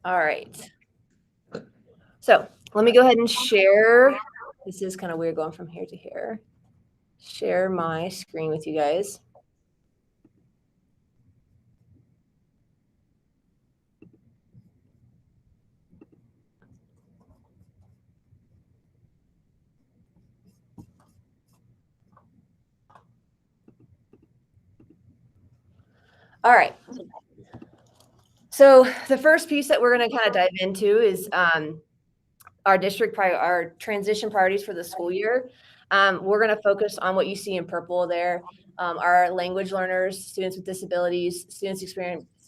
All right. So let me go ahead and share. This is kind of weird going from here to here. Share my screen with you guys. All right. So the first piece that we're going to kind of dive into is our transition priorities for the school year. We're going to focus on what you see in purple there. Our language learners, students with disabilities, students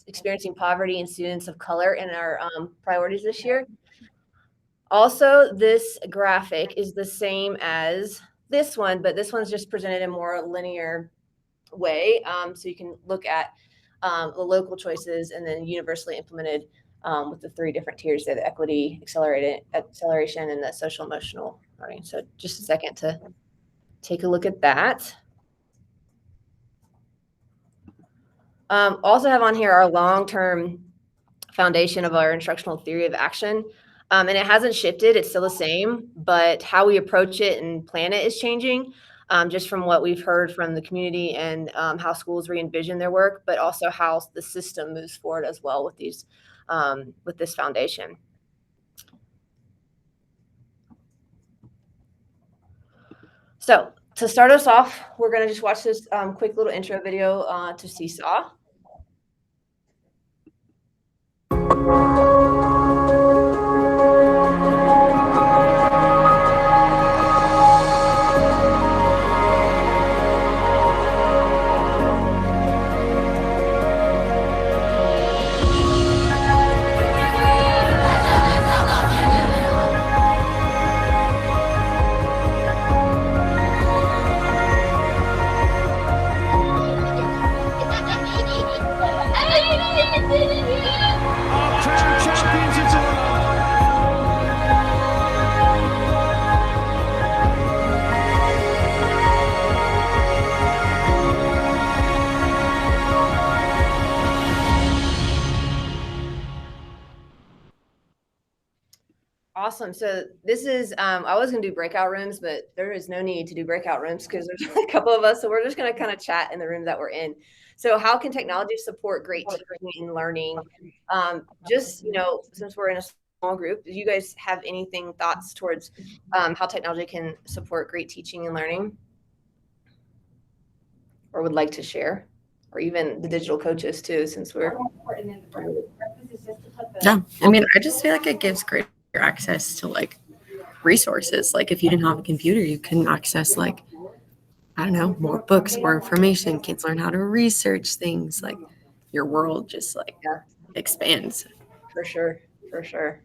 experiencing poverty, and students of color in our priorities this year. Also, this graphic is the same as this one, but this one's just presented in more linear way. So you can look at the local choices and then universally implemented with the three different tiers there, the equity, acceleration, and the social emotional learning. So just a second to take a look at that. Also have on here our long-term foundation of our instructional theory of action. And it hasn't shifted, it's still the same, but how we approach it and plan it is changing. Just from what we've heard from the community and how schools re-envision their work, but also how the system moves forward as well with these with this foundation. So to start us off, we're going to just watch this quick little intro video to Seesaw. Awesome. So this is, I was going to do breakout rooms, but there is no need to do breakout rooms because there's a couple of us. So we're just going to kind of chat in the room that we're in. So how can technology support great teaching and learning? Just, since we're in a small group, do you guys have thoughts towards how technology can support great teaching and learning? Or would like to share? Or even the digital coaches too, since we're. Yeah, I mean, I just feel like it gives greater access to like resources. Like if you didn't have a computer, you couldn't access like, I don't know, more books, more information. Kids learn how to research things. Like your world just like expands. For sure. For sure.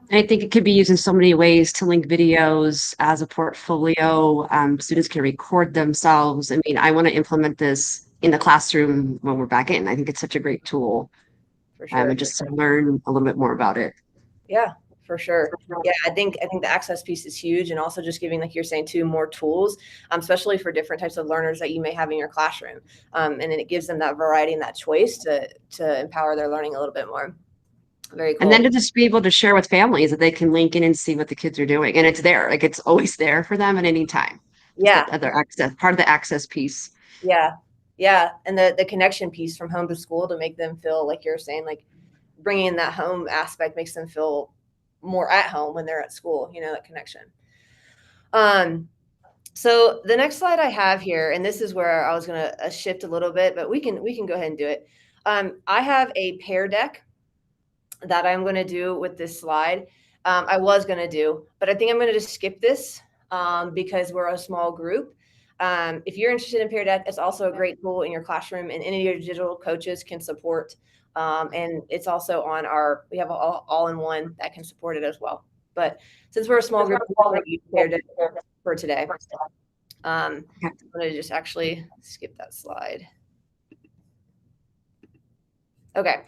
I think it could be used in so many ways to link videos as a portfolio. Students can record themselves. I mean, I want to implement this in the classroom when we're back in. I think it's such a great tool. For sure. And just to learn a little bit more about it. Yeah, for sure. Yeah, I think the access piece is huge, and also just giving, like you're saying too, more tools, especially for different types of learners that you may have in your classroom. And then it gives them that variety and that choice to empower their learning a little bit more. Very cool. And then to just be able to share with families that they can link in and see what the kids are doing. And it's there, like it's always there for them at any time. Yeah. Other access, part of the access piece. Yeah. Yeah. And the connection piece from home to school to make them feel like you're saying, like bringing in that home aspect makes them feel more at home when they're at school, that connection. So the next slide I have here, and this is where I was going to shift a little bit, but we can go ahead and do it. I have a pair deck that I'm going to do with this slide. I was going to do, but I think I'm going to just skip this because we're a small group. If you're interested in Peer Deck, it's also a great tool in your classroom, and any of your digital coaches can support. And it's also on we have all-in-one that can support it as well. But since we're a small group, we're going to use Peer Deck for today. I'm going to just actually skip that slide. Okay.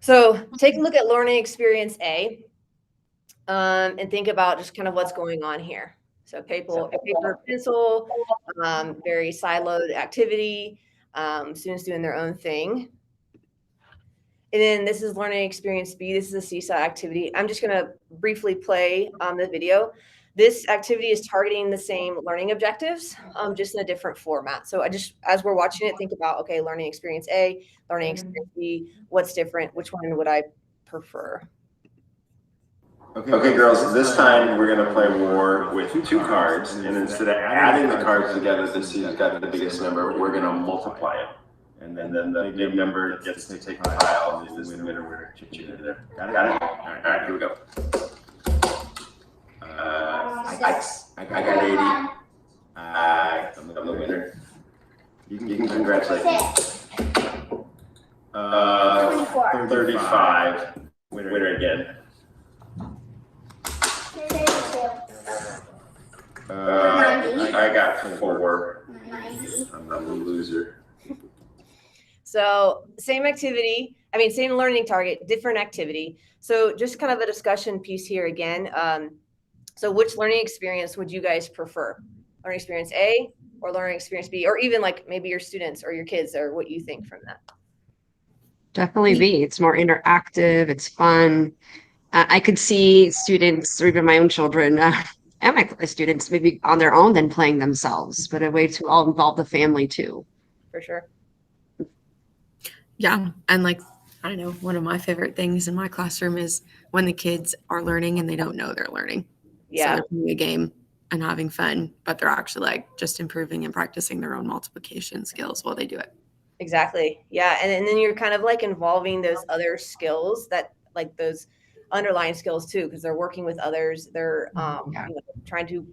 So take a look at learning experience A and think about just kind of what's going on here. So paper, pencil, very siloed activity, students doing their own thing. And then this is learning experience B. This is a Seesaw activity. I'm just going to briefly play the video. This activity is targeting the same learning objectives, just in a different format. So as we're watching it, think about, okay, learning experience A, learning experience B, what's different? Which one would I prefer? Okay, girls, this time we're going to play war with 2 cards. And instead of adding the cards together to see who's got the biggest number, we're going to multiply it. And then the big number gets to take the pile. Is this the winner? There. Got it? All right, here we go. I got 80. I'm the winner. You can congratulate me. 35. Winner again. I got 4. I'm a loser. So same activity, same learning target, different activity. So just kind of a discussion piece here again. So which learning experience would you guys prefer? Learning experience A or learning experience B, or even like maybe your students or your kids, or what you think from that? Definitely B. It's more interactive. It's fun. I could see students, or even my own children, and my students, maybe on their own than playing themselves, but a way to all involve the family too. For sure. Yeah. And like, I don't know, one of my favorite things in my classroom is when the kids are learning and they don't know they're learning. Yeah. So they're playing a game and having fun, but they're actually like just improving and practicing their own multiplication skills while they do it. Exactly. Yeah. And then you're kind of like involving those other skills, that like those underlying skills too, because they're working with others. They're trying to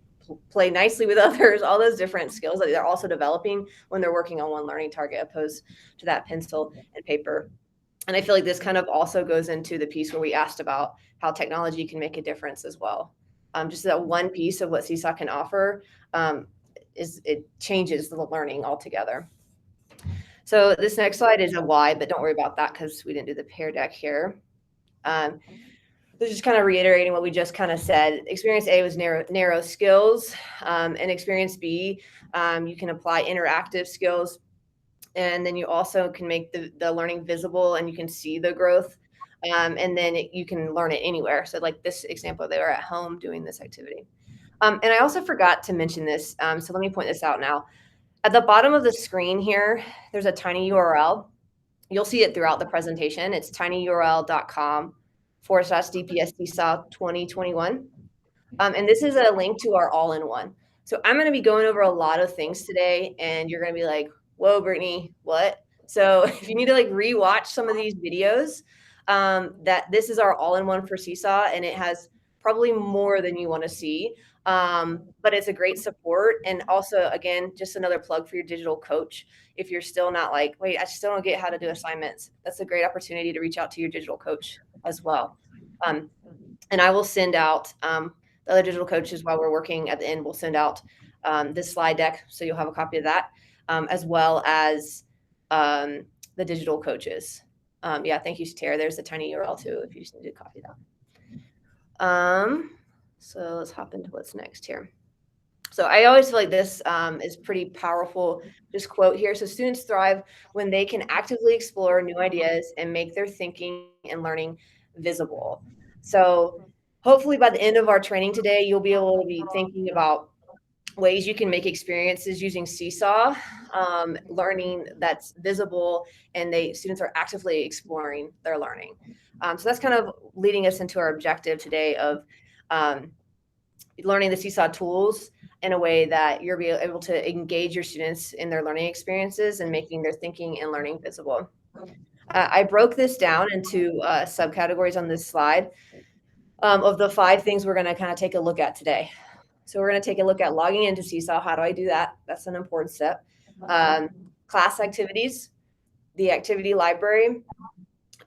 play nicely with others, all those different skills that they're also developing when they're working on one learning target, opposed to that pencil and paper. And I feel like this kind of also goes into the piece where we asked about how technology can make a difference as well. Just that one piece of what Seesaw can offer is it changes the learning altogether. So this next slide is a why, but don't worry about that because we didn't do the pear deck here. This is kind of reiterating what we just kind of said. Experience A was narrow skills, and experience B, you can apply interactive skills, and then you also can make the learning visible, and you can see the growth, and then you can learn it anywhere. So like this example, they were at home doing this activity. And I also forgot to mention this, so let me point this out now. At the bottom of the screen here, there's a tiny URL. You'll see it throughout the presentation. It's tinyurl.com/DPS Seesaw 2021. And this is a link to our all-in-one. So I'm going to be going over a lot of things today, and you're going to be like, whoa, Brittany, what? So if you need to like rewatch some of these videos, that this is our all-in-one for Seesaw, and it has probably more than you want to see. But it's a great support. And also, again, just another plug for your digital coach. If you're still not like, wait, I still don't get how to do assignments, that's a great opportunity to reach out to your digital coach as well. And I will send out the other digital coaches while we're working at the end. We'll send out this slide deck, so you'll have a copy of that, as well as the digital coaches. Yeah, thank you, Tara. There's the tiny URL too, if you just need to copy that. So let's hop into what's next here. So I always feel like this is pretty powerful, just quote here. So students thrive when they can actively explore new ideas and make their thinking and learning visible. So hopefully by the end of our training today, you'll be able to be thinking about ways you can make experiences using Seesaw, learning that's visible, and students are actively exploring their learning. So that's kind of leading us into our objective today of learning the Seesaw tools in a way that you're able to engage your students in their learning experiences and making their thinking and learning visible. I broke this down into subcategories on this slide of the 5 things we're going to kind of take a look at today. So we're going to take a look at logging into Seesaw. How do I do that? That's an important step. Class activities, the activity library,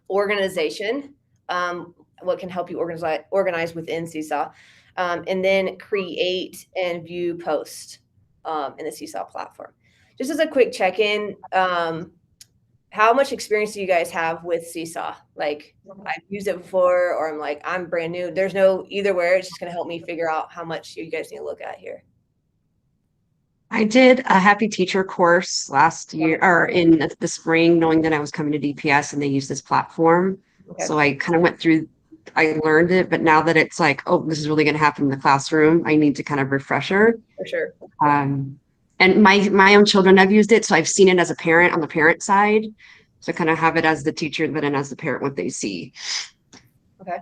organization, what can help you organize within Seesaw, and then create and view posts in the Seesaw platform. Just as a quick check-in, how much experience do you guys have with Seesaw? Like, I've used it before, or I'm brand new. There's no either where. It's just going to help me figure out how much you guys need to look at here. I did a happy teacher course last year or in the spring, knowing that I was coming to DPS and they use this platform. Okay. So I kind of went through, I learned it, but now that it's like, oh, this is really going to happen in the classroom, I need to kind of refresher. For sure. And my own children have used it, so I've seen it as a parent on the parent side. So I kind of have it as the teacher, but then as the parent, what they see. Okay.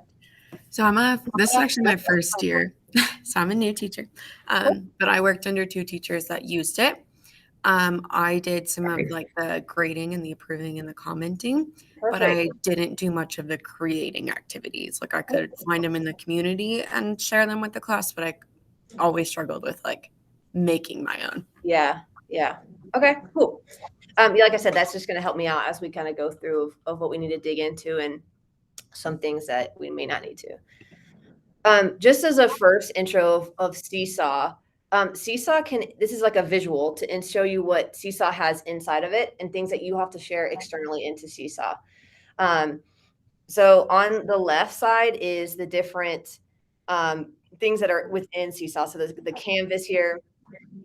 So this is actually my first year. So I'm a new teacher. But I worked under 2 teachers that used it. I did some of like the grading and the approving and the commenting, but I didn't do much of the creating activities. Like I could find them in the community and share them with the class, but I always struggled with like making my own. Yeah. Okay, cool. Like I said, that's just going to help me out as we kind of go through of what we need to dig into and some things that we may not need to. Just as a first intro of Seesaw, Seesaw this is like a visual to show you what Seesaw has inside of it and things that you have to share externally into Seesaw. So on the left side is the different things that are within Seesaw. So the canvas here,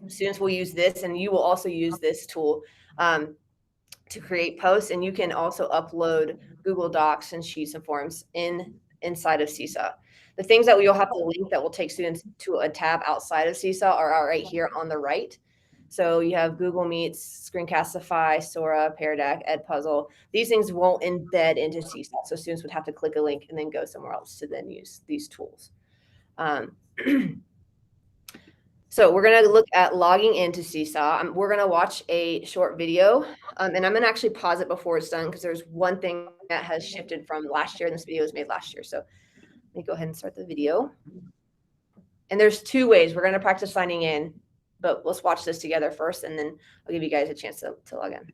students will use this, and you will also use this tool to create posts, and you can also upload Google Docs and sheets and forms inside of Seesaw. The things that you'll have to link that will take students to a tab outside of Seesaw are right here on the right. So you have Google Meets, Screencastify, Sora, Pear Deck, Edpuzzle. These things won't embed into Seesaw, so students would have to click a link and then go somewhere else to then use these tools. So we're going to look at logging into Seesaw. We're going to watch a short video, and I'm going to actually pause it before it's done because there's one thing that has shifted from last year, and this video was made last year. So let me go ahead and start the video. And there's 2 ways. We're going to practice signing in, but let's watch this together first, and then I'll give you guys a chance to log in.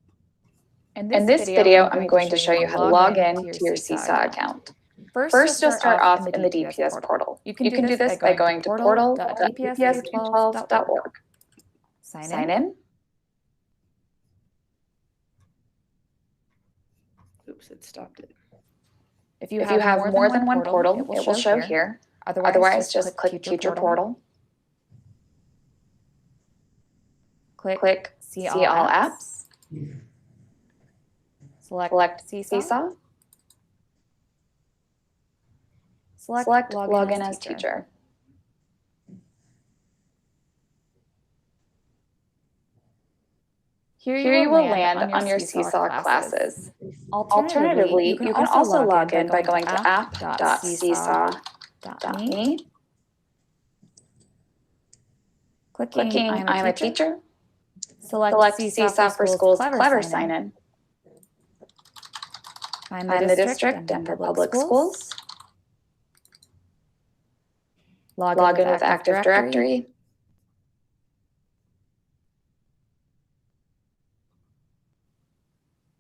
In this video, I'm going to show you how to log in to your Seesaw account. First, you'll start off in the DPS portal. You can do this by going to portal.dps12.org. Sign in. Oops, it stopped it. If you have more than one portal, it will show here. Otherwise, just click Teacher Portal. Click See All Apps. Select Seesaw. Select Login as Teacher. Here you will land on your Seesaw classes. Alternatively, you can also log in by going to app.seesaw.me, clicking I'm a teacher, select Seesaw for Schools Clever Sign-In, find the district and for public schools, log in with Active Directory,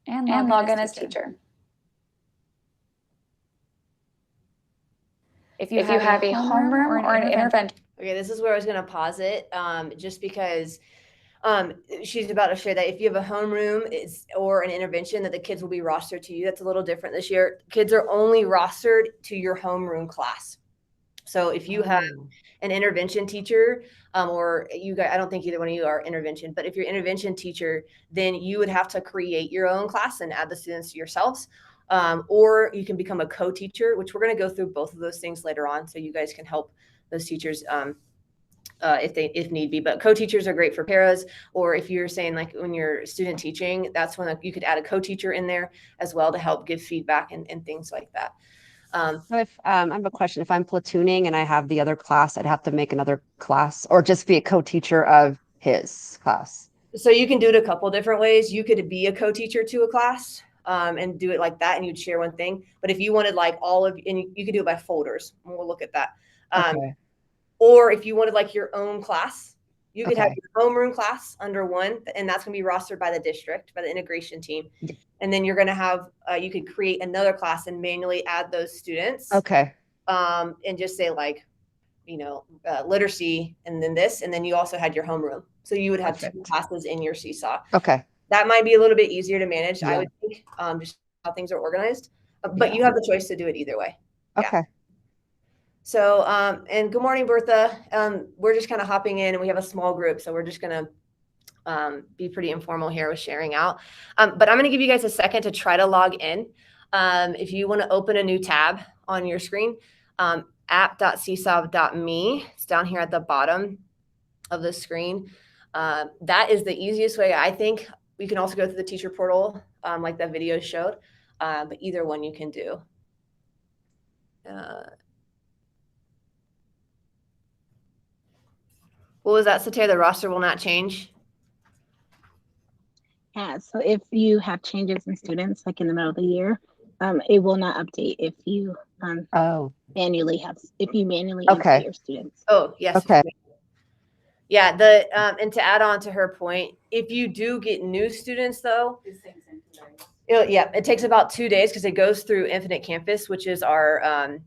and log in as teacher. If you have a homeroom or an intervention. Okay, this is where I was going to pause it, just because she's about to share that if you have a homeroom or an intervention, that the kids will be rostered to you. That's a little different this year. Kids are only rostered to your homeroom class. So if you have an intervention teacher, or you guys, I don't think either one of you are intervention, but if you're intervention teacher, then you would have to create your own class and add the students yourselves. Or you can become a co-teacher, which we're going to go through both of those things later on, so you guys can help those teachers if need be. But co-teachers are great for paras, or if you're saying like when you're student teaching, that's when you could add a co-teacher in there as well to help give feedback and things like that. So if I have a question, if I'm platooning and I have the other class, I'd have to make another class or just be a co-teacher of his class. So you can do it a couple different ways. You could be a co-teacher to a class and do it like that, and you'd share one thing. But if you wanted like and you could do it by folders, and we'll look at that. Okay. Or if you wanted like your own class, you could have your homeroom class under one, and that's going to be rostered by the district, by the integration team. And then you're going to have, you could create another class and manually add those students. Okay. And just say like, literacy, and then this, and then you also had your homeroom. So you would have 2 classes in your Seesaw. Okay. That might be a little bit easier to manage, Yeah. I would think, just how things are organized. But you have the choice to do it either way. Okay. So, and good morning, Bertha. We're just kind of hopping in, and we have a small group, so we're just going to be pretty informal here with sharing out. But I'm going to give you guys a second to try to log in. If you want to open a new tab on your screen, app.seesaw.me, it's down here at the bottom of the screen. That is the easiest way, I think. You can also go through the teacher portal, like that video showed, but either one you can do. What was that, Satya? The roster will not change? Yeah, so if you have changes in students, like in the middle of the year, it will not update if you manually update your students. Oh, yes. Okay. Yeah, and to add on to her point, if you do get new students, though, it takes about 2 days because it goes through Infinite Campus, which is our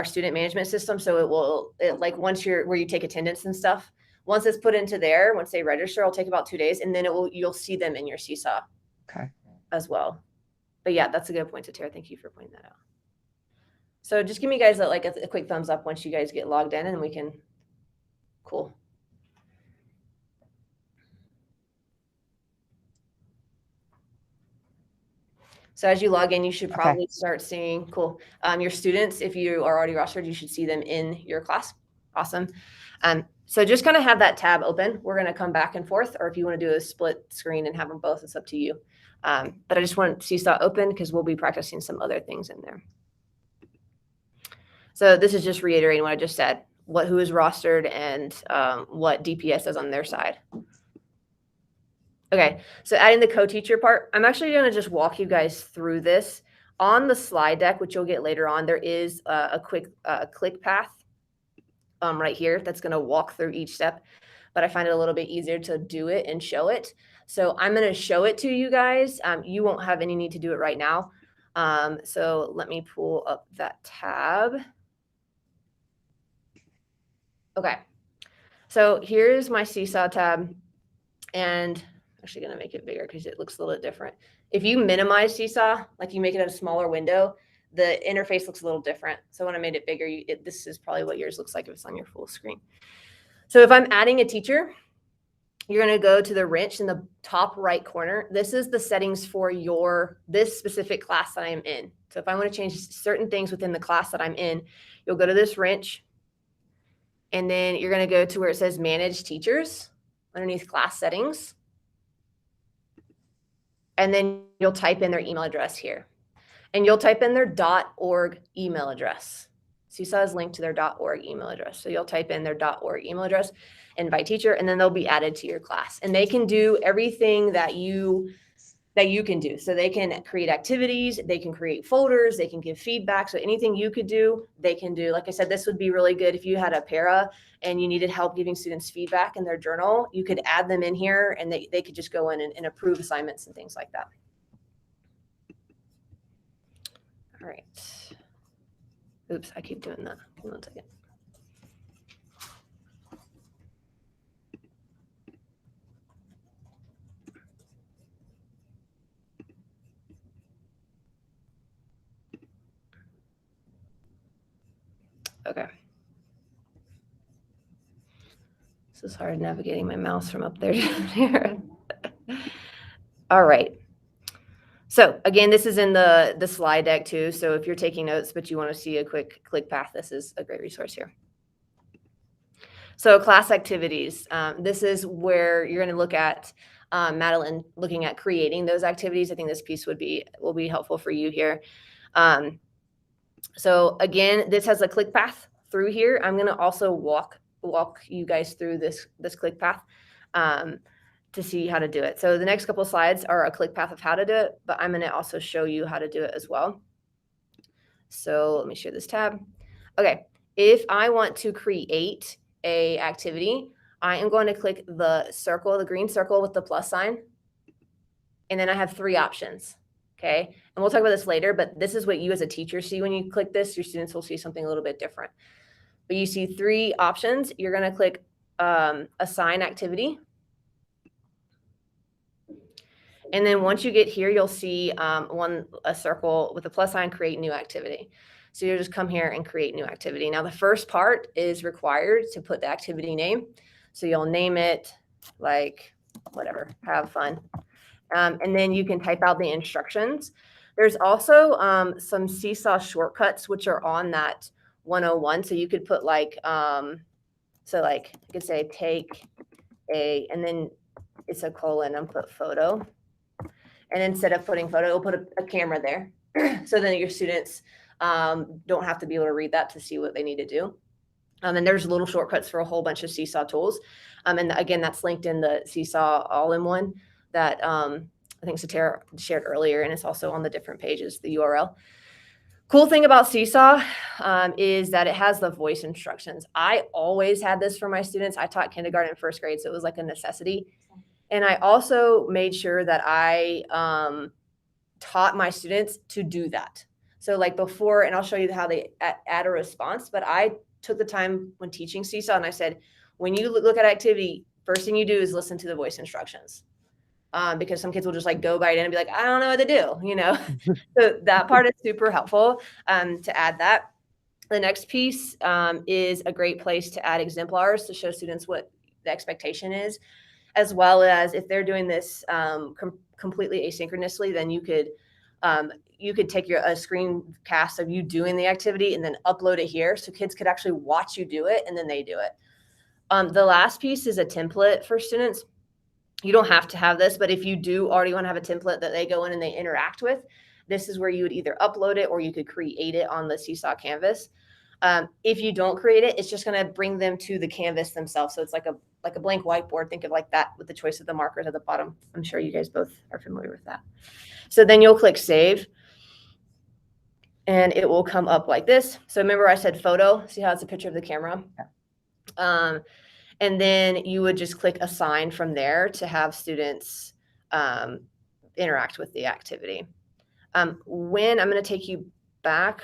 student management system. So like once where you take attendance and stuff, once it's put into there, once they register, it'll take about 2 days, and then you'll see them in your Seesaw as well. But yeah, that's a good point, Tara. Thank you for pointing that out. So just give me guys a quick thumbs up once you guys get logged in, and we can, cool. So as you log in, you should probably start seeing, your students. If you are already rostered, you should see them in your class. Awesome. So just kind of have that tab open. We're going to come back and forth, or if you want to do a split screen and have them both, it's up to you. But I just want Seesaw open because we'll be practicing some other things in there. So this is just reiterating what I just said, who is rostered and what DPS does on their side. Okay, so adding the co-teacher part, I'm actually going to just walk you guys through this. On the slide deck, which you'll get later on, there is a quick click path right here that's going to walk through each step, but I find it a little bit easier to do it and show it. So I'm going to show it to you guys. You won't have any need to do it right now. So let me pull up that tab. Okay, so here's my Seesaw tab, and actually going to make it bigger because it looks a little bit different. If you minimize Seesaw, like you make it a smaller window, the interface looks a little different. So when I made it bigger, this is probably what yours looks like if it's on your full screen. So if I'm adding a teacher, you're going to go to the wrench in the top right corner. This is the settings for this specific class that I'm in. So if I want to change certain things within the class that I'm in, you'll go to this wrench, and then you're going to go to where it says Manage Teachers underneath Class Settings. And then you'll type in their email address here. And you'll type in their .org email address. Seesaw is linked to their .org email address. So you'll type in their .org email address, invite teacher, and then they'll be added to your class. And they can do everything that you can do. So they can create activities, they can create folders, they can give feedback. So anything you could do, they can do. Like I said, this would be really good if you had a para and you needed help giving students feedback in their journal. You could add them in here, and they could just go in and approve assignments and things like that. All right. Oops, I keep doing that. Give me 1 second. Okay. This is hard navigating my mouse from up there to here. All right. So again, this is in the slide deck too. So if you're taking notes, but you want to see a quick click path, this is a great resource here. So class activities. This is where you're going to look at Madeline looking at creating those activities. I think this piece will be helpful for you here. So again, this has a click path through here. I'm going to also walk you guys through this click path to see how to do it. So the next couple of slides are a click path of how to do it, but I'm going to also show you how to do it as well. So let me share this tab. Okay, if I want to create a activity, I am going to click the circle, the green circle with the plus sign, and then I have 3 options. Okay, and we'll talk about this later, but this is what you as a teacher see when you click this. Your students will see something a little bit different. But you see 3 options. You're going to click Assign Activity. And then once you get here, you'll see a circle with a plus sign, Create New Activity. So you'll just come here and create new activity. Now, the first part is required to put the activity name. So you'll name it like whatever, have fun. And then you can type out the instructions. There's also some Seesaw shortcuts, which are on that 101. So you could put like, so like you could say take a, and then it's a colon and put photo. And instead of putting photo, it'll put a camera there. So then your students don't have to be able to read that to see what they need to do. And there's little shortcuts for a whole bunch of Seesaw tools. And again, that's linked in the Seesaw all-in-one that I think Satara shared earlier, and it's also on the different pages, the URL. Cool thing about Seesaw is that it has the voice instructions. I always had this for my students. I taught kindergarten and first grade, so it was like a necessity. And I also made sure that I taught my students to do that. So like before, and I'll show you how they add a response, but I took the time when teaching Seesaw and I said, when you look at activity, first thing you do is listen to the voice instructions. Because some kids will just like go by it and be like, I don't know what to do, you know? So that part is super helpful to add that. The next piece is a great place to add exemplars to show students what the expectation is, as well as if they're doing this completely asynchronously, then you could take a screencast of you doing the activity and then upload it here so kids could actually watch you do it and then they do it. The last piece is a template for students. You don't have to have this, but if you do already want to have a template that they go in and they interact with, this is where you would either upload it or you could create it on the Seesaw canvas. If you don't create it, it's just going to bring them to the canvas themselves. So it's like a blank whiteboard. Think of like that with the choice of the markers at the bottom. I'm sure you guys both are familiar with that. So then you'll click save and it will come up like this. So remember I said photo, see how it's a picture of the camera? And then you would just click assign from there to have students interact with the activity. When I'm going to take you back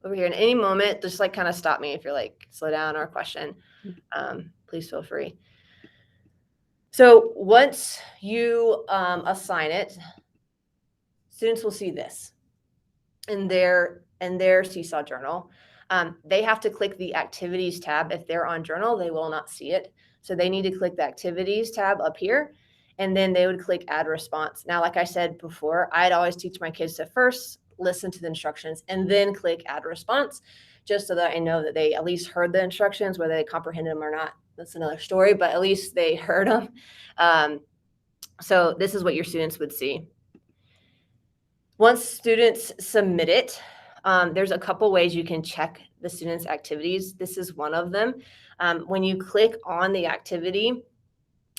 over here in any moment, just like kind of stop me if you're like slow down or question, please feel free. So once you assign it, students will see this in their Seesaw journal. They have to click the activities tab. If they're on journal, they will not see it. So they need to click the activities tab up here, and then they would click add response. Now, like I said before, I'd always teach my kids to first listen to the instructions and then click add response, just so that I know that they at least heard the instructions, whether they comprehended them or not. That's another story, but at least they heard them. So this is what your students would see. Once students submit it, there's a couple ways you can check the students' activities. This is one of them. When you click on the activity,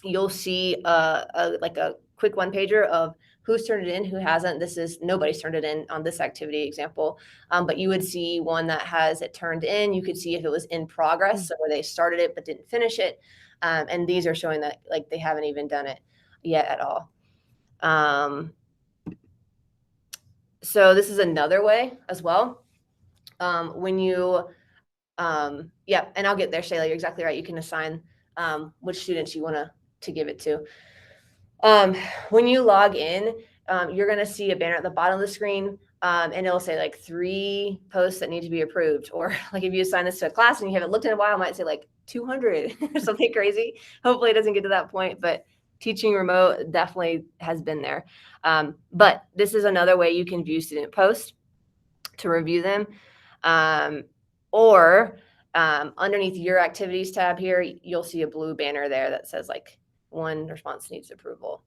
you'll see like a quick one-pager of who's turned it in, who hasn't. This is nobody's turned it in on this activity example, but you would see one that has it turned in. You could see if it was in progress, so where they started it but didn't finish it. And these are showing that like they haven't even done it yet at all. So this is another way as well. When you, yeah, and I'll get there, Shayla, you're exactly right. You can assign which students you want to give it to. When you log in, you're going to see a banner at the bottom of the screen, and it'll say like 3 posts that need to be approved. Or like if you assign this to a class and you haven't looked in a while, it might say like 200 or something crazy. Hopefully it doesn't get to that point, but teaching remote definitely has been there. But this is another way you can view student posts to review them. Or underneath your activities tab here, you'll see a blue banner there that says like 1 response needs approval.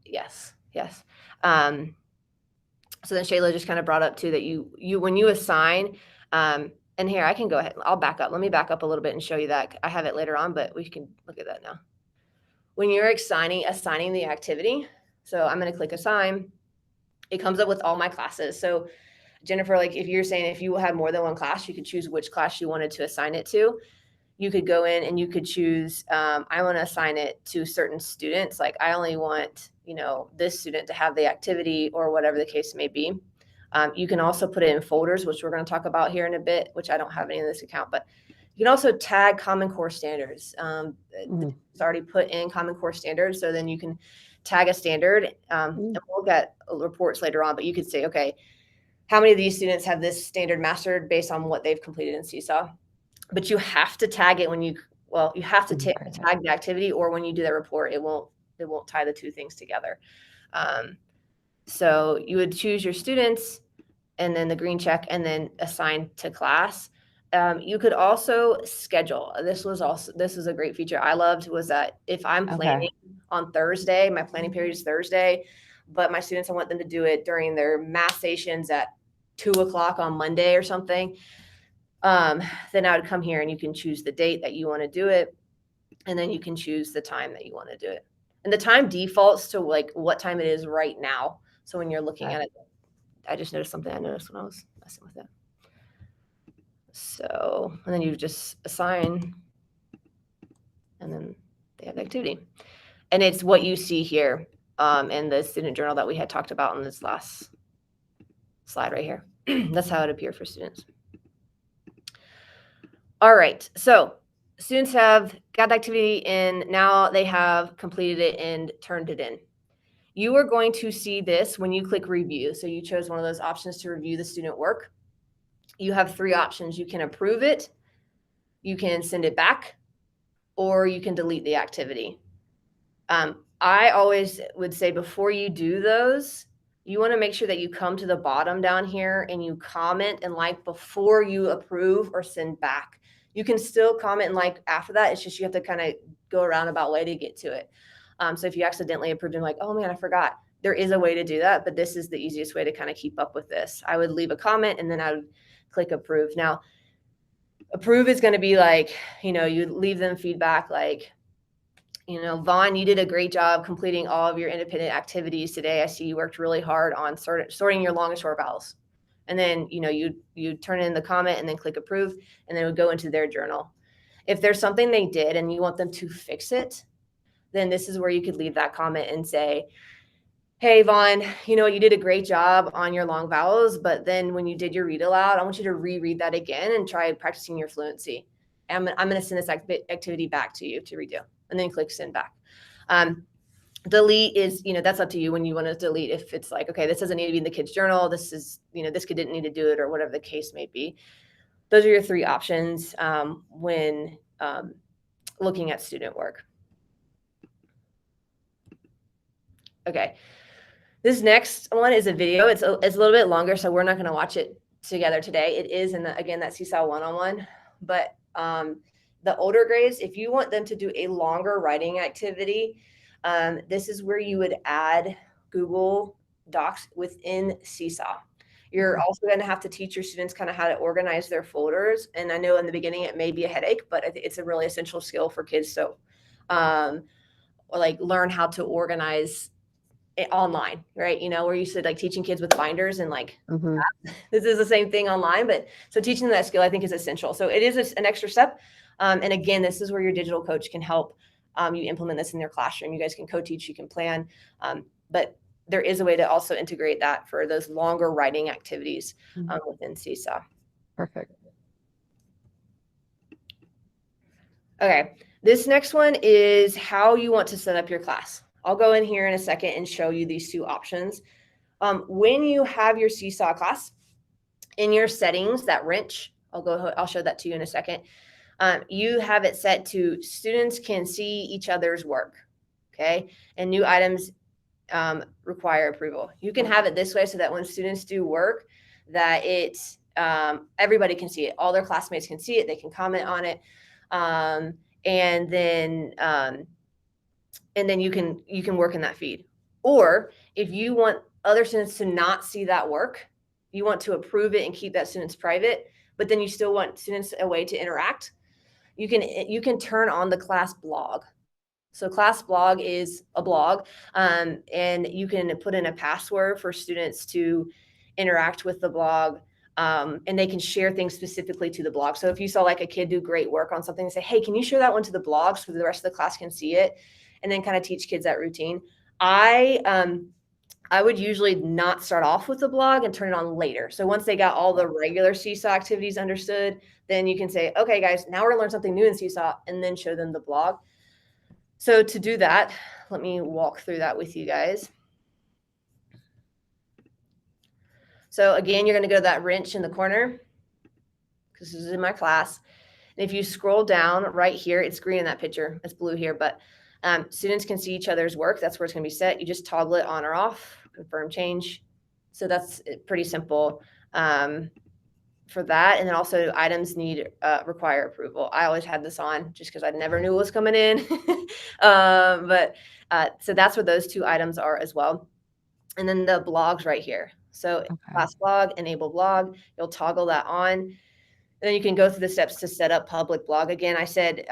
Yes. So then Shayla just kind of brought up too that you when you assign, and here I can go ahead, I'll back up. Let me back up a little bit and show you that. I have it later on, but we can look at that now. When you're assigning the activity, so I'm going to click assign, it comes up with all my classes. So Jennifer, like if you're saying if you have more than 1 class, you could choose which class you wanted to assign it to. You could go in and you could choose, I want to assign it to certain students. Like I only want, this student to have the activity or whatever the case may be. You can also put it in folders, which we're going to talk about here in a bit, which I don't have any in this account, but you can also tag Common Core standards. It's already put in Common Core standards. So then you can tag a standard, and we'll get reports later on, but you could say, okay, how many of these students have this standard mastered based on what they've completed in Seesaw? But you have to tag it when you well, you have to tag Okay. the activity, or when you do that report, it won't tie the two things together. So you would choose your students and then the green check and then assign to class. You could also schedule. This was a great feature I loved, was that if I'm planning on Thursday, my planning period is Thursday, but my students, I want them to do it during their math stations at 2:00 on Monday or something. Then I would come here and you can choose the date that you want to do it. And then you can choose the time that you want to do it. And the time defaults to like what time it is right now. So when you're looking at it, I just noticed something I noticed when I was messing with it. So, and then you just assign, and then they have the activity. And it's what you see here in the student journal that we had talked about in this last slide right here. That's how it appeared for students. All right, so students have got the activity in, now they have completed it and turned it in. You are going to see this when you click review. So you chose one of those options to review the student work. You have 3 options. You can approve it, you can send it back, or you can delete the activity. I always would say before you do those, you want to make sure that you come to the bottom down here and you comment and like before you approve or send back. You can still comment and like after that. It's just you have to kind of go a roundabout way to get to it. So if you accidentally approved and like, oh man, I forgot, there is a way to do that, but this is the easiest way to kind of keep up with this. I would leave a comment and then I would click approve. Now, approve is going to be like, you leave them feedback like, Vaughn, you did a great job completing all of your independent activities today. I see you worked really hard on sorting your long and short vowels. And then, you turn in the comment and then click approve, and then it would go into their journal. If there's something they did and you want them to fix it, then this is where you could leave that comment and say, hey, Vaughn, you did a great job on your long vowels, but then when you did your read aloud, I want you to reread that again and try practicing your fluency. I'm going to send this activity back to you to redo, and then click send back. Delete is, that's up to you when you want to delete. If it's like, okay, this doesn't need to be in the kid's journal. This is, this kid didn't need to do it, or whatever the case may be. Those are your 3 options when looking at student work. Okay. This next one is a video. It's a little bit longer, so we're not going to watch it together today. It is in again, that Seesaw one-on-one, but the older grades, if you want them to do a longer writing activity, this is where you would add Google Docs within Seesaw. You're also going to have to teach your students kind of how to organize their folders. And I know in the beginning it may be a headache, but I think it's a really essential skill for kids. So like learn how to organize it online, right? We're used to like teaching kids with binders and like this is the same thing online, but so teaching them that skill I think is essential. So it is an extra step. And again, this is where your digital coach can help you implement this in their classroom. You guys can co-teach, you can plan, but there is a way to also integrate that for those longer writing activities within Seesaw. Perfect. Okay, this next one is how you want to set up your class. I'll go in here in a second and show you these 2 options. When you have your Seesaw class, in your settings, that wrench, I'll show that to you in a second. You have it set to students can see each other's work, okay? And new items require approval. You can have it this way so that when students do work, that everybody can see it. All their classmates can see it. They can comment on it, and then you can work in that feed. Or if you want other students to not see that work, you want to approve it and keep that student's private, but then you still want students a way to interact, you can turn on the class blog. So class blog is a blog, and you can put in a password for students to interact with the blog, and they can share things specifically to the blog. So if you saw like a kid do great work on something, say, hey, can you share that one to the blog so the rest of the class can see it, and then kind of teach kids that routine. I would usually not start off with the blog and turn it on later. So once they got all the regular Seesaw activities understood, then you can say, okay, guys, now we're gonna learn something new in Seesaw, and then show them the blog. So to do that, let me walk through that with you guys. So again, you're gonna go to that wrench in the corner, because this is in my class. And if you scroll down right here, it's green in that picture. It's blue here, but students can see each other's work. That's where it's going to be set. You just toggle it on or off, confirm change. So that's pretty simple for that. And then also items require approval. I always had this on just because I never knew what was coming in. So that's what those 2 items are as well. And then the blogs right here. So class blog, enable blog, you'll toggle that on. And then you can go through the steps to set up public blog. Again, I said,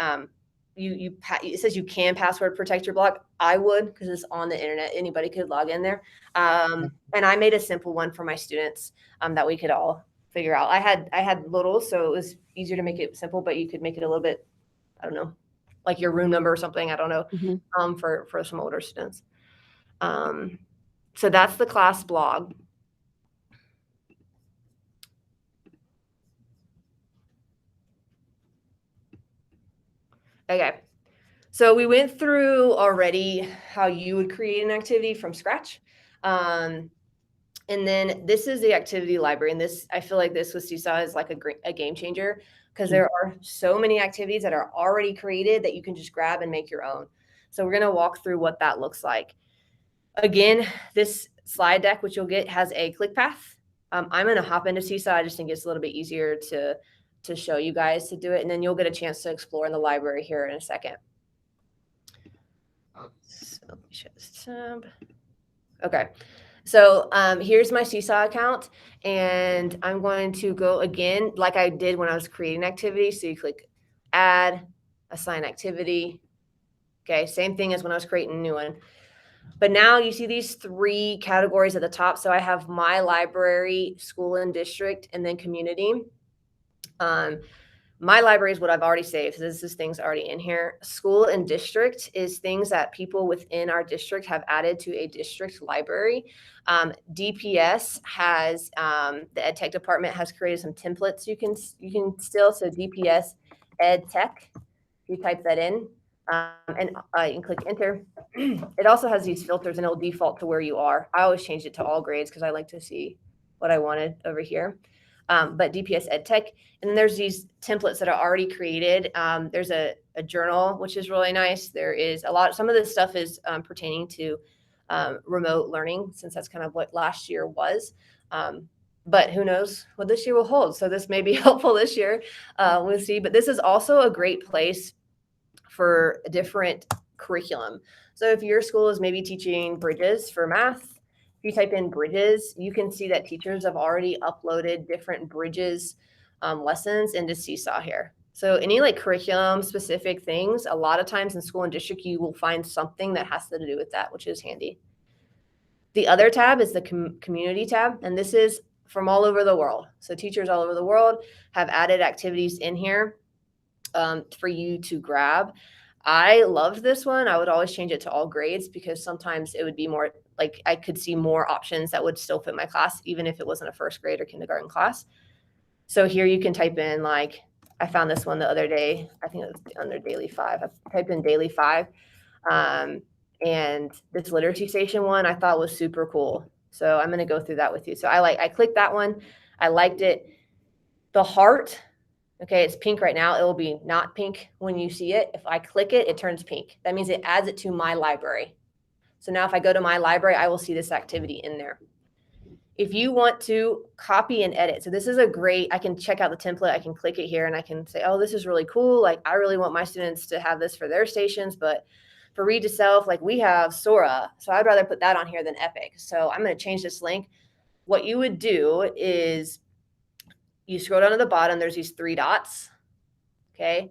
it says you can password protect your blog. I would, because it's on the internet. Anybody could log in there. And I made a simple one for my students that we could all figure out. I had little, so it was easier to make it simple, but you could make it a little bit, I don't know, like your room number or something. I don't know, for some older students. So that's the class blog. Okay. So we went through already how you would create an activity from scratch. And then this is the activity library. And this, I feel like this with Seesaw is like a game changer, because there are so many activities that are already created that you can just grab and make your own. So we're going to walk through what that looks like. Again, this slide deck, which you'll get, has a click path. I'm going to hop into Seesaw. I just think it's a little bit easier to show you guys to do it. And then you'll get a chance to explore in the library here in a second. So let me share this tab. Okay. So here's my Seesaw account, and I'm going to go again like I did when I was creating activity. So you click add, assign activity. Okay, same thing as when I was creating a new one. But now you see these 3 categories at the top. So I have my library, school and district, and then community. My library is what I've already saved. So this is things already in here. School and district is things that people within our district have added to a district library. DPS has, the ed tech department has created some templates you can still, so DPS ed tech, you type that in and you can click enter. It also has these filters and it'll default to where you are. I always change it to all grades because I like to see what I wanted over here. But DPS ed tech. And then there's these templates that are already created. There's a journal, which is really nice. There is some of this stuff is pertaining to remote learning, since that's kind of what last year was. But who knows what this year will hold. So this may be helpful this year. We'll see. But this is also a great place for a different curriculum. So if your school is maybe teaching bridges for math, if you type in bridges, you can see that teachers have already uploaded different bridges lessons into Seesaw here. So any like curriculum specific things, a lot of times in school and district, you will find something that has to do with that, which is handy. The other tab is the community tab, and this is from all over the world. So teachers all over the world have added activities in here for you to grab. I loved this one. I would always change it to all grades because sometimes it would be more like I could see more options that would still fit my class, even if it wasn't a first grade or kindergarten class. So here you can type in, like, I found this one the other day. I think it was under daily 5. I typed in daily 5. And this literacy station one I thought was super cool. So I'm going to go through that with you. So I clicked that one. I liked it. The heart, okay, it's pink right now. It will be not pink when you see it. If I click it, it turns pink. That means it adds it to my library. So now if I go to my library, I will see this activity in there. If you want to copy and edit, so this is I can check out the template. I can click it here and I can say, oh, this is really cool. Like, I really want my students to have this for their stations, but for read to self, like we have Sora. So I'd rather put that on here than Epic. So I'm going to change this link. What you would do is you scroll down to the bottom. There's these 3 dots. Okay.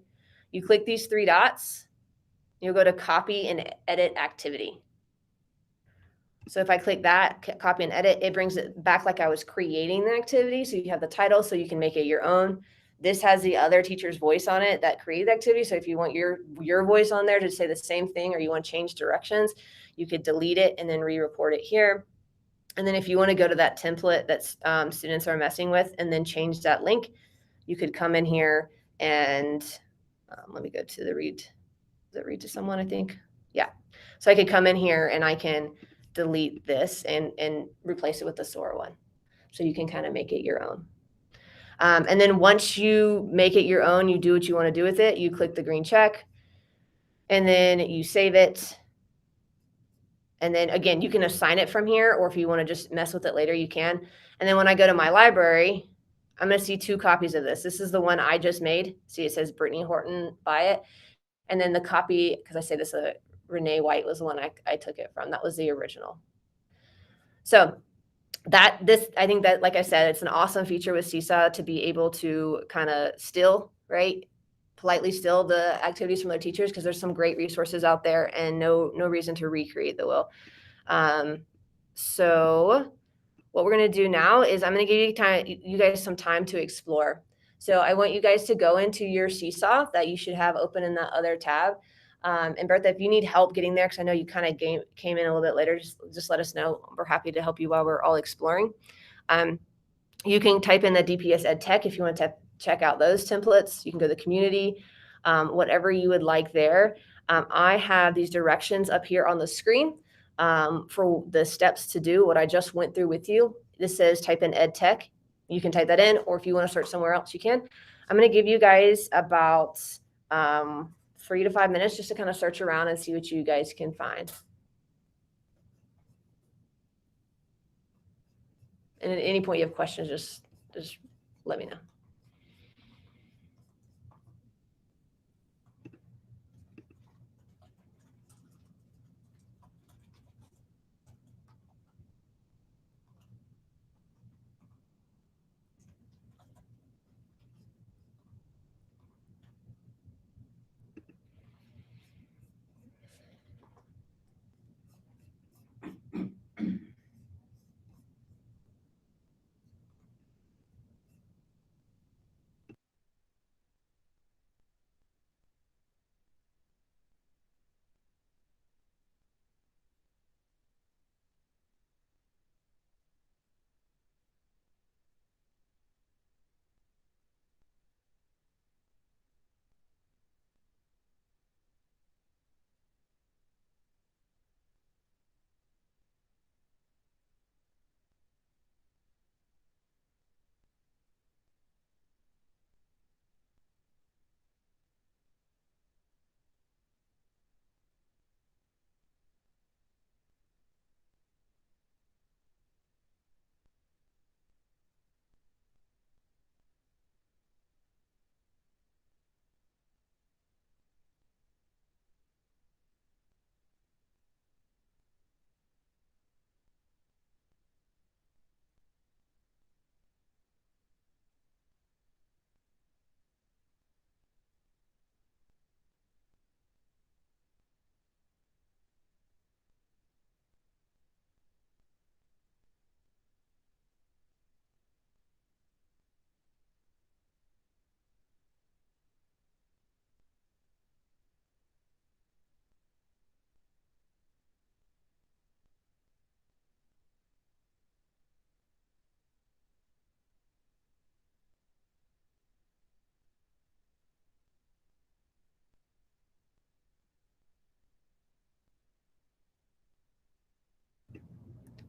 You click these 3 dots. You'll go to copy and edit activity. So if I click that, copy and edit, it brings it back like I was creating the activity. So you have the title, so you can make it your own. This has the other teacher's voice on it that created the activity. So if you want your voice on there to say the same thing, or you want to change directions, you could delete it and then re-report it here. And then if you want to go to that template that students are messing with and then change that link, you could come in here and let me go to the read to someone, I think. Yeah. So I could come in here and I can delete this and replace it with the Sora one. So you can kind of make it your own. And then once you make it your own, you do what you want to do with it. You click the green check, and then you save it. And then again, you can assign it from here, or if you want to just mess with it later, you can. And then when I go to my library, I'm going to see 2 copies of this. This is the one I just made. See, it says Brittany Horton by it. And then the copy, because I say this, Renee White was the one I took it from. That was the original. So I think that, like I said, it's an awesome feature with Seesaw to be able to kind of politely still the activities from their teachers, because there's some great resources out there and no reason to recreate the wheel. So what we're going to do now is I'm going to give you guys some time to explore. So I want you guys to go into your Seesaw that you should have open in that other tab. And Bertha, if you need help getting there, because I know you kind of came in a little bit later, just let us know. We're happy to help you while we're all exploring. You can type in the DPS Ed Tech if you want to check out those templates. You can go to the community, whatever you would like there. I have these directions up here on the screen for the steps to do what I just went through with you. This says type in Ed Tech. You can type that in, or if you want to search somewhere else, you can. I'm going to give you guys about 3 to 5 minutes just to kind of search around and see what you guys can find. And at any point you have questions, just let me know.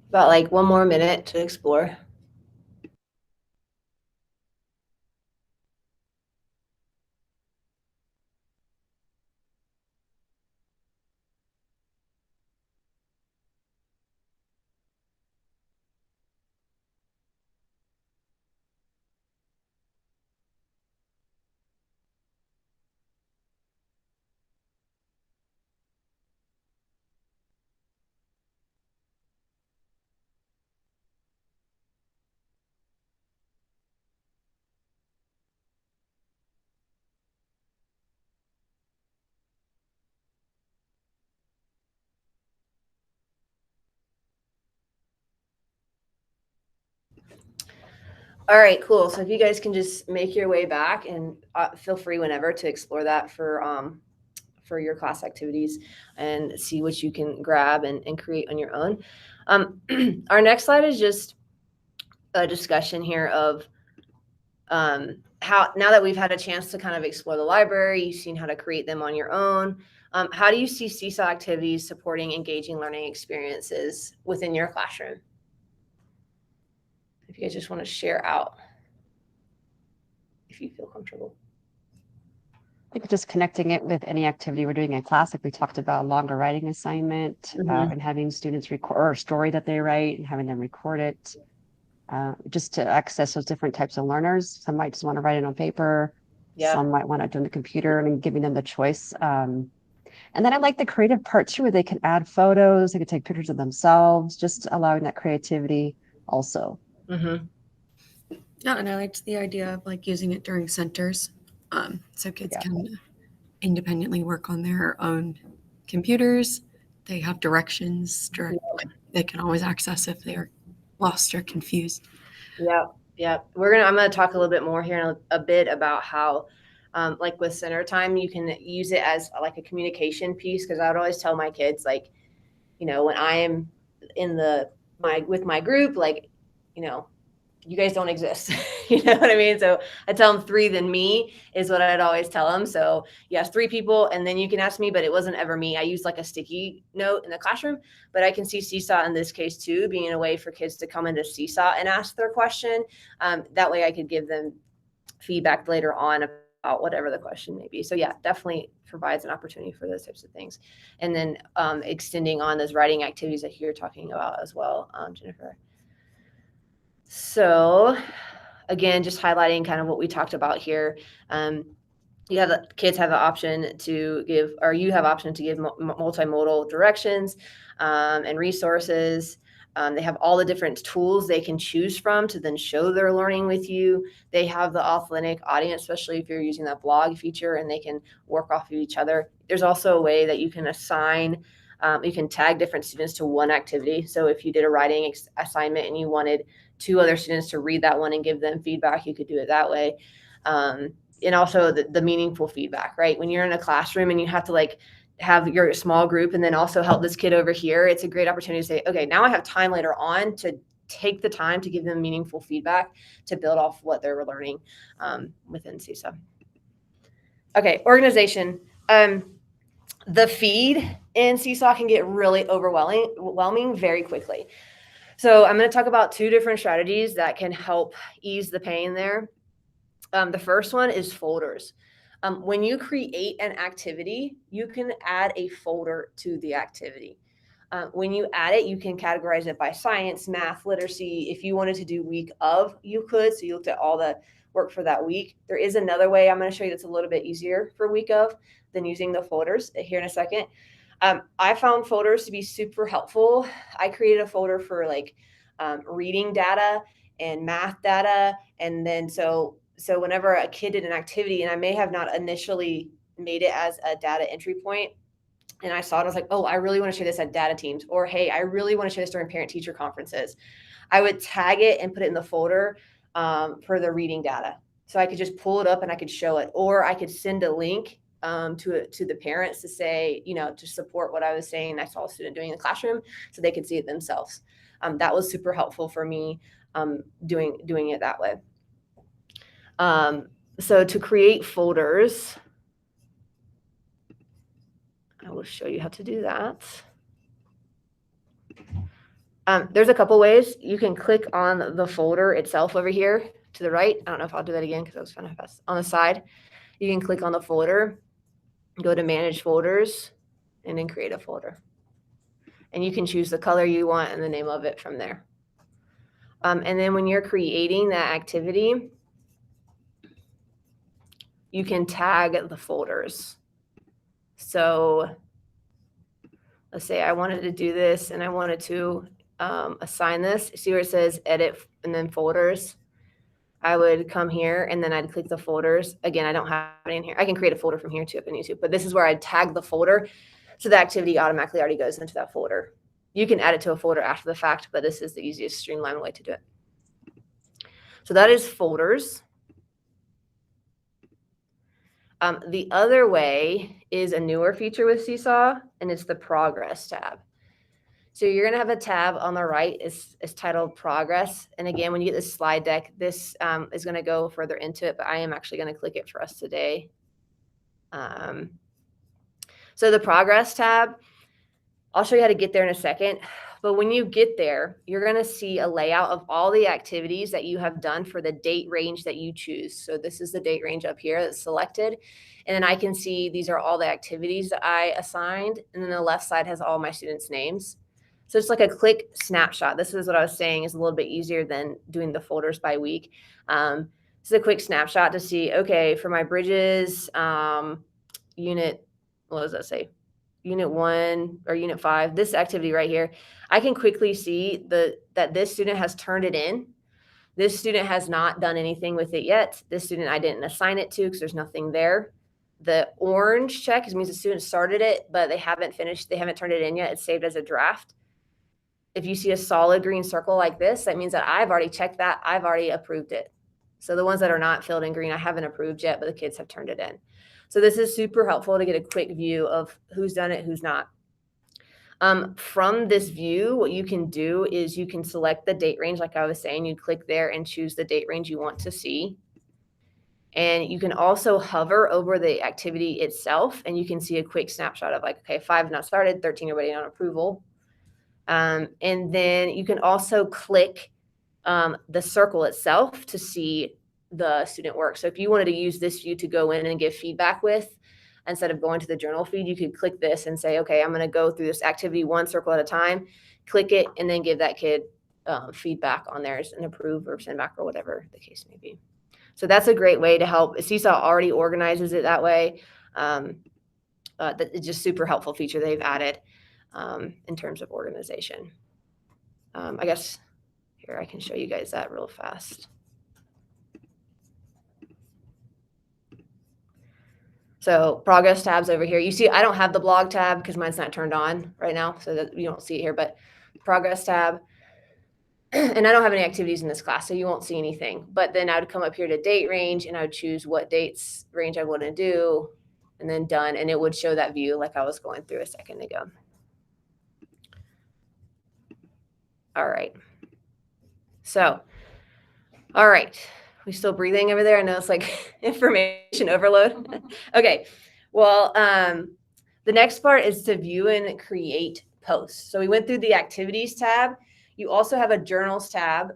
About like 1 more minute to explore. All right, cool. So if you guys can just make your way back, and feel free whenever to explore that for your class activities and see what you can grab and create on your own. Our next slide is just a discussion here of how, now that we've had a chance to kind of explore the library, you've seen how to create them on your own. How do you see Seesaw activities supporting engaging learning experiences within your classroom? If you guys just want to share out. if you feel comfortable. I think just connecting it with any activity we're doing in class, like we talked about a longer writing assignment and having students record or a story that they write and having them record it, just to access those different types of learners. Some might just want to write it on paper. Yeah. Some might want to do it on the computer, and giving them the choice. And then I like the creative part too, where they can add photos, they can take pictures of themselves, just allowing that creativity also. Yeah, and I liked the idea of like using it during centers. So kids can independently work on their own computers. They have directions. They can always access if they're lost or confused. Yeah. I'm gonna talk a little bit more here in a bit about how, like with center time, you can use it as like a communication piece. Because I would always tell my kids, like, you know, when I am in with my group, like, you know, you guys don't exist. You know what I mean? So I tell them 3 than me is what I'd always tell them. So yes, 3 people, and then you can ask me, but it wasn't ever me. I used like a sticky note in the classroom, but I can see Seesaw in this case too, being a way for kids to come into Seesaw and ask their question. That way I could give them feedback later on about whatever the question may be. So yeah, definitely provides an opportunity for those types of things. And then extending on those writing activities that you're talking about as well, Jennifer. So again, just highlighting kind of what we talked about here. Kids have the option to give, or you have option to give multimodal directions and resources. They have all the different tools they can choose from to then show their learning with you. They have the authentic audience, especially if you're using that blog feature, and they can work off of each other. There's also a way that you can assign, you can tag different students to one activity. So if you did a writing assignment and you wanted 2 other students to read that one and give them feedback, you could do it that way. And also the meaningful feedback, right? When you're in a classroom and you have to like have your small group and then also help this kid over here, it's a great opportunity to say, okay, now I have time later on to take the time to give them meaningful feedback to build off what they're learning within Seesaw. Okay, organization. The feed in Seesaw can get really overwhelming very quickly. So I'm going to talk about 2 different strategies that can help ease the pain there. The first one is folders. When you create an activity, you can add a folder to the activity. When you add it, you can categorize it by science, math, literacy. If you wanted to do week of, you could. So you looked at all the work for that week. There is another way I'm going to show you that's a little bit easier for week of than using the folders here in a second. I found folders to be super helpful. I created a folder for like reading data and math data. And then so whenever a kid did an activity, and I may have not initially made it as a data entry point, and I saw it, I was like, oh, I really want to share this at data teams, or hey, I really want to share this during parent teacher conferences. I would tag it and put it in the folder for the reading data. So I could just pull it up and I could show it, or I could send a link to the parents to say, you know, to support what I was saying I saw a student doing in the classroom so they could see it themselves. That was super helpful for me doing it that way. So to create folders, I will show you how to do that. There's a couple ways. You can click on the folder itself over here to the right. I don't know if I'll do that again because I was kind of fast. On the side, you can click on the folder, go to manage folders, and then create a folder. And you can choose the color you want and the name of it from there. And then when you're creating that activity, you can tag the folders. So let's say I wanted to do this and I wanted to assign this. See where it says edit and then folders? I would come here and then I'd click the folders. Again, I don't have it in here. I can create a folder from here too if I need to, but this is where I'd tag the folder. So the activity automatically already goes into that folder. You can add it to a folder after the fact, but this is the easiest streamlined way to do it. So that is folders. The other way is a newer feature with Seesaw, and it's the progress tab. So you're going to have a tab on the right. It's titled progress. And again, when you get this slide deck, this is going to go further into it, but I am actually going to click it for us today. So the progress tab, I'll show you how to get there in a second. But when you get there, you're going to see a layout of all the activities that you have done for the date range that you choose. So this is the date range up here that's selected. And then I can see these are all the activities that I assigned. And then the left side has all my students' names. So it's like a quick snapshot. This is what I was saying is a little bit easier than doing the folders by week. This is a quick snapshot to see, okay, for my Bridges unit, what does that say? Unit 1 or Unit 5, this activity right here, I can quickly see that this student has turned it in. This student has not done anything with it yet. This student I didn't assign it to because there's nothing there. The orange check means the student started it, but they haven't finished, they haven't turned it in yet. It's saved as a draft. If you see a solid green circle like this, that means that I've already checked that. I've already approved it. So the ones that are not filled in green, I haven't approved yet, but the kids have turned it in. So this is super helpful to get a quick view of who's done it, who's not. From this view, what you can do is you can select the date range. Like I was saying, you click there and choose the date range you want to see. And you can also hover over the activity itself, and you can see a quick snapshot of like, okay, 5 not started, 13 are waiting on approval. And then you can also click the circle itself to see the student work. So if you wanted to use this view to go in and give feedback with, instead of going to the journal feed, you could click this and say, okay, I'm going to go through this activity one circle at a time, click it, and then give that kid feedback on theirs and approve or send back or whatever the case may be. So that's a great way to help. Seesaw already organizes it that way. It's just super helpful feature they've added in terms of organization. I guess here I can show you guys that real fast. So progress tabs over here. You see, I don't have the blog tab because mine's not turned on right now, so that you don't see it here, but progress tab. And I don't have any activities in this class, so you won't see anything. But then I would come up here to date range, and I would choose what dates range I want to do, and then done, and it would show that view like I was going through a second ago. All right. So, all right. We still breathing over there? I know it's like information overload. Okay. Well, the next part is to view and create posts. So we went through the activities tab. You also have a journals tab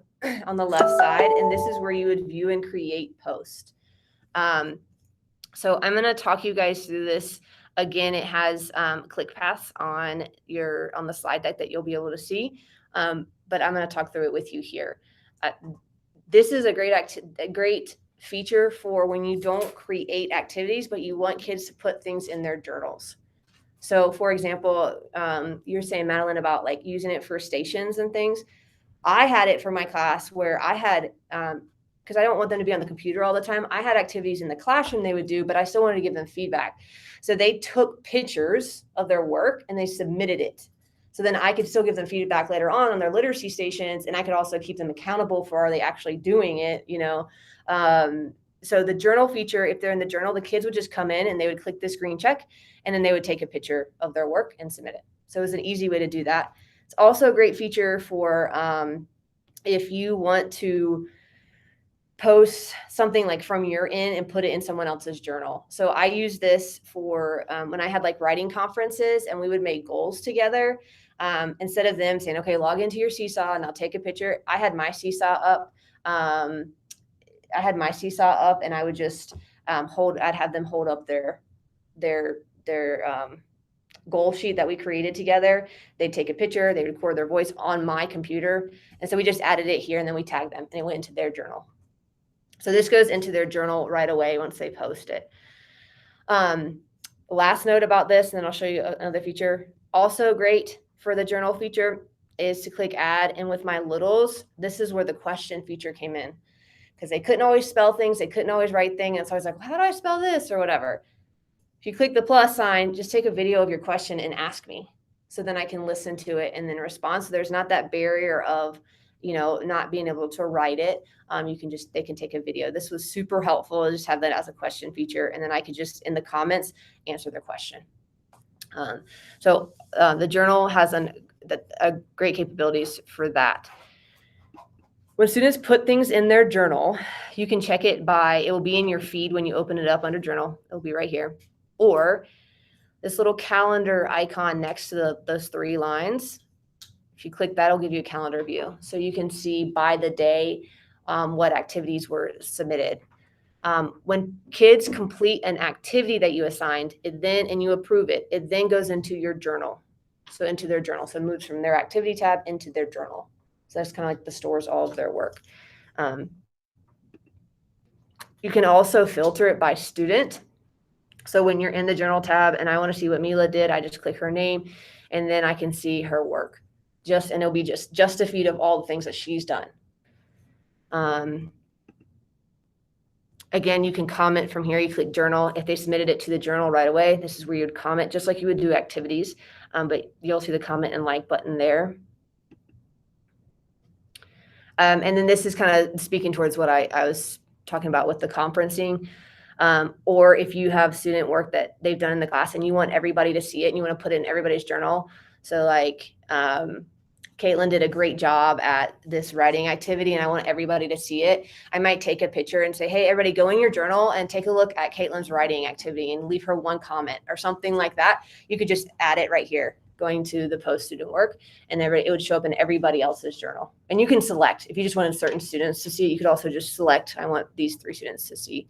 on the left side, and this is where you would view and create posts. So I'm going to talk you guys through this. Again, it has click paths on the slide deck that you'll be able to see, but I'm going to talk through it with you here. This is a great feature for when you don't create activities, but you want kids to put things in their journals. So for example, you're saying, Madeline, about like using it for stations and things. I had it for my class where I had, because I don't want them to be on the computer all the time. I had activities in the classroom they would do, but I still wanted to give them feedback. So they took pictures of their work and they submitted it. So then I could still give them feedback later on their literacy stations, and I could also keep them accountable for, are they actually doing it, you know? So the journal feature, if they're in the journal, the kids would just come in and they would click this green check, and then they would take a picture of their work and submit it. So it was an easy way to do that. It's also a great feature for if you want to post something like from your end and put it in someone else's journal. So I use this for when I had like writing conferences and we would make goals together. Instead of them saying, okay, log into your Seesaw and I'll take a picture, I had my Seesaw up. And I would just I'd have them hold up their goal sheet that we created together. They'd take a picture, they record their voice on my computer. And so we just added it here and then we tagged them and it went into their journal. So this goes into their journal right away once they post it. Last note about this, and then I'll show you another feature. Also great for the journal feature is to click add. And with my littles, this is where the question feature came in, because they couldn't always spell things. They couldn't always write things. And so I was like, well, how do I spell this or whatever? If you click the plus sign, just take a video of your question and ask me. So then I can listen to it and then respond. So there's not that barrier of, you know, not being able to write it. They can take a video. This was super helpful. I just have that as a question feature. And then I could just in the comments answer their question. So the journal has a great capabilities for that. When students put things in their journal, you can check it it will be in your feed when you open it up under journal. It'll be right here. Or this little calendar icon next to those 3 lines. If you click that, it'll give you a calendar view. So you can see by the day what activities were submitted. When kids complete an activity that you assigned, and you approve it, it then goes into your journal. So into their journal. So it moves from their activity tab into their journal. So that's kind of like the stores all of their work. You can also filter it by student. So when you're in the journal tab and I want to see what Mila did, I just click her name and then I can see her work. And it'll be just a feed of all the things that she's done. Again, you can comment from here. You click journal. If they submitted it to the journal right away, this is where you would comment, just like you would do activities. But you'll see the comment and like button there. And then this is kind of speaking towards what I was talking about with the conferencing. Or if you have student work that they've done in the class and you want everybody to see it and you want to put it in everybody's journal. So like Caitlin did a great job at this writing activity and I want everybody to see it. I might take a picture and say, hey, everybody go in your journal and take a look at Caitlin's writing activity and leave her one comment or something like that. You could just add it right here, going to the post student work, and it would show up in everybody else's journal. And you can select, if you just wanted certain students to see it, you could also just select, I want these 3 students to see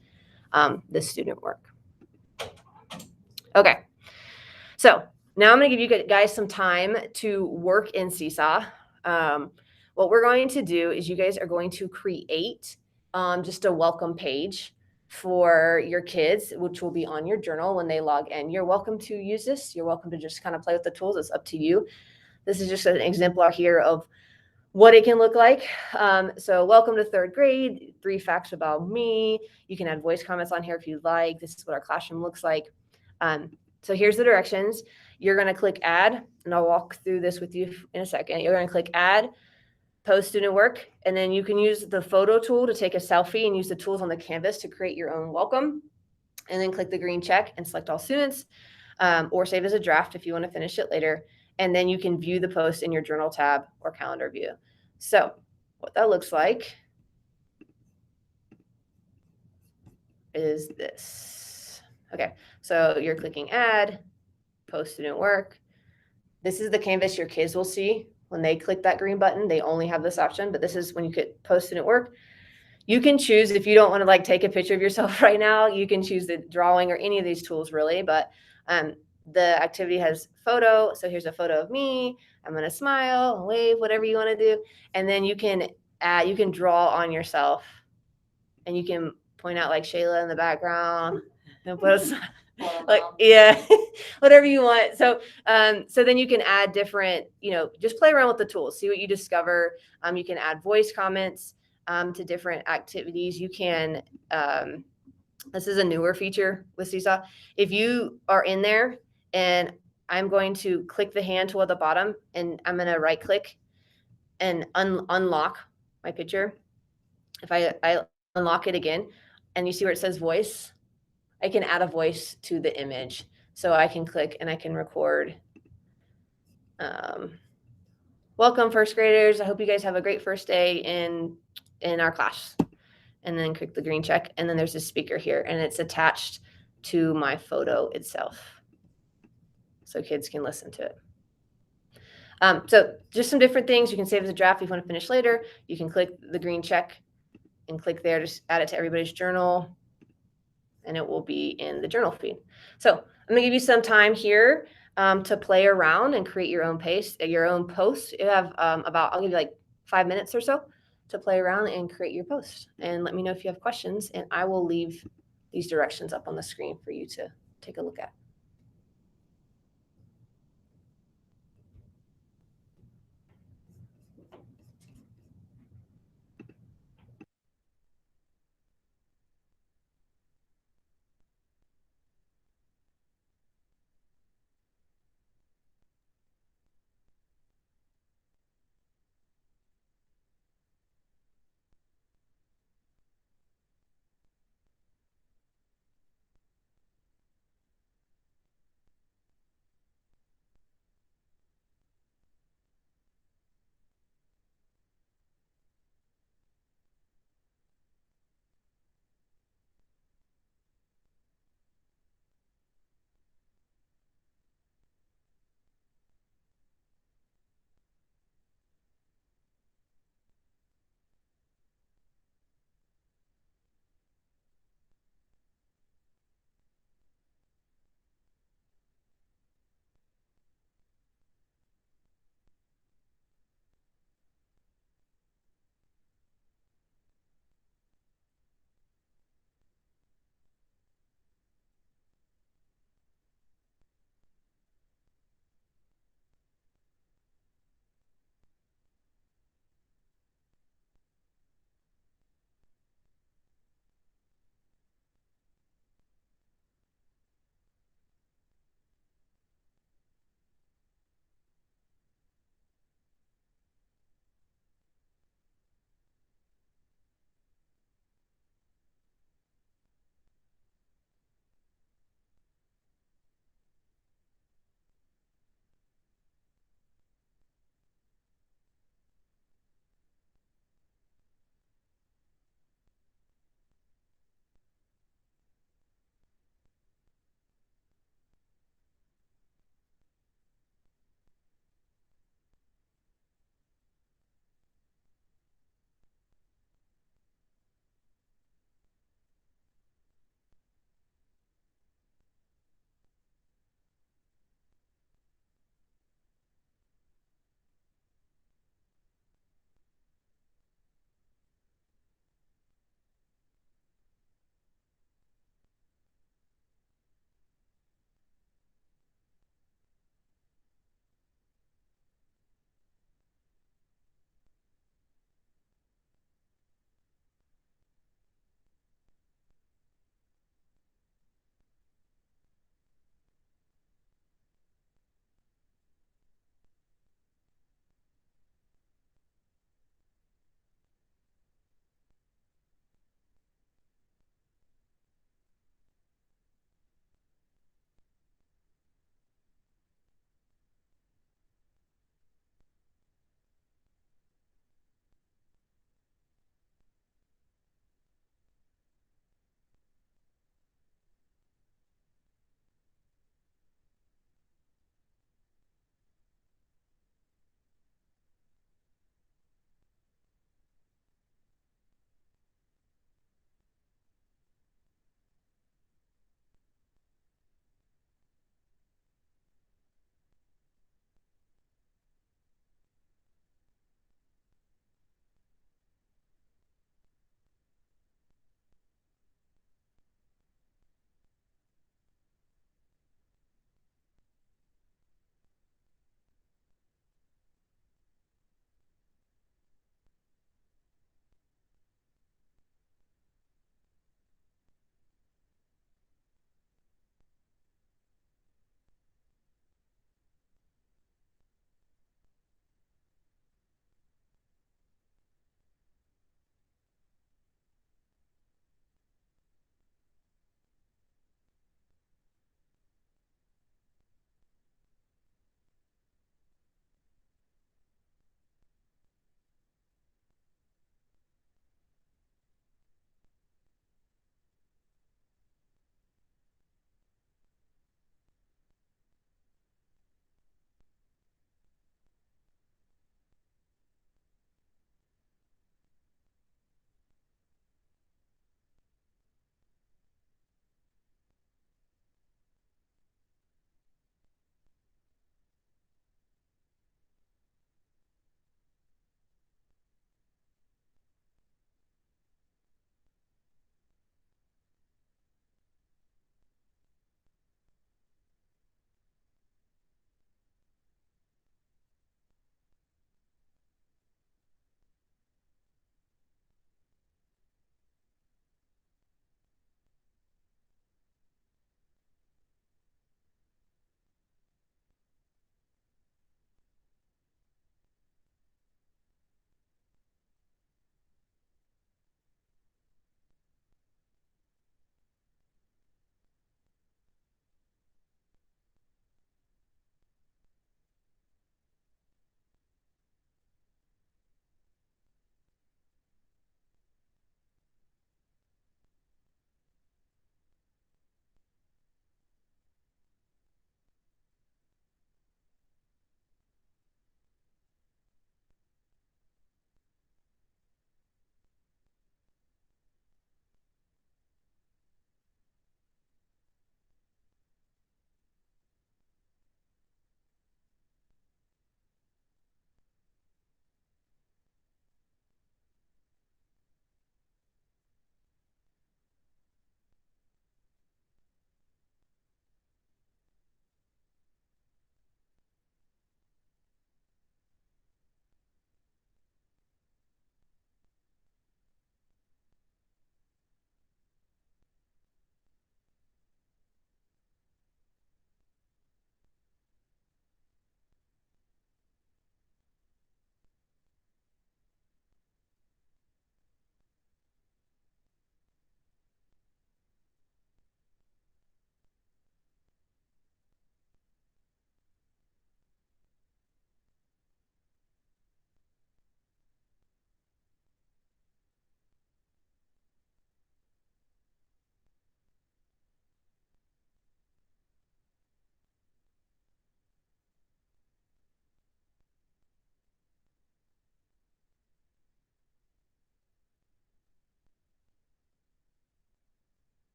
the student work. Okay, so now I'm going to give you guys some time to work in Seesaw. What we're going to do is you guys are going to create just a welcome page for your kids, which will be on your journal when they log in. You're welcome to use this. You're welcome to just kind of play with the tools. It's up to you. This is just an exemplar here of what it can look like. So welcome to 3rd grade, 3 facts about me. You can add voice comments on here if you'd like. This is what our classroom looks like. So here's the directions. You're going to click add, and I'll walk through this with you in a second. You're going to click add, post student work, and then you can use the photo tool to take a selfie and use the tools on the canvas to create your own welcome. And then click the green check and select all students, or save as a draft if you want to finish it later. And then you can view the post in your journal tab or calendar view. So what that looks like is this. Okay, so you're clicking add, post student work. This is the canvas your kids will see when they click that green button. They only have this option, but this is when you could post student work. You can choose, if you don't want to like take a picture of yourself right now, you can choose the drawing or any of these tools really, but the activity has photo. So here's a photo of me. I'm going to smile and wave, whatever you want to do. And then you can draw on yourself and you can point out like Shayla in the background and put like, yeah, whatever you want. So, so then you can add different, just play around with the tools, see what you discover. You can add voice comments to different activities. You can, this is a newer feature with Seesaw. If you are in there and I'm going to click the hand tool at the bottom and I'm going to right click and unlock my picture. If I unlock it again and you see where it says voice, I can add a voice to the image. So I can click and I can record. Welcome 1st graders. I hope you guys have a great first day in our class. And then click the green check. And then there's a speaker here and it's attached to my photo itself. So kids can listen to it. So just some different things. You can save as a draft if you want to finish later. You can click the green check and click there to add it to everybody's journal. And it will be in the journal feed. So I'm going to give you some time here to play around and create your own post. You have I'll give you like 5 minutes or so to play around and create your post. And let me know if you have questions. And I will leave these directions up on the screen for you to take a look at.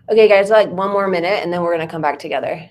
Okay, guys, like one more minute and then we're going to come back together.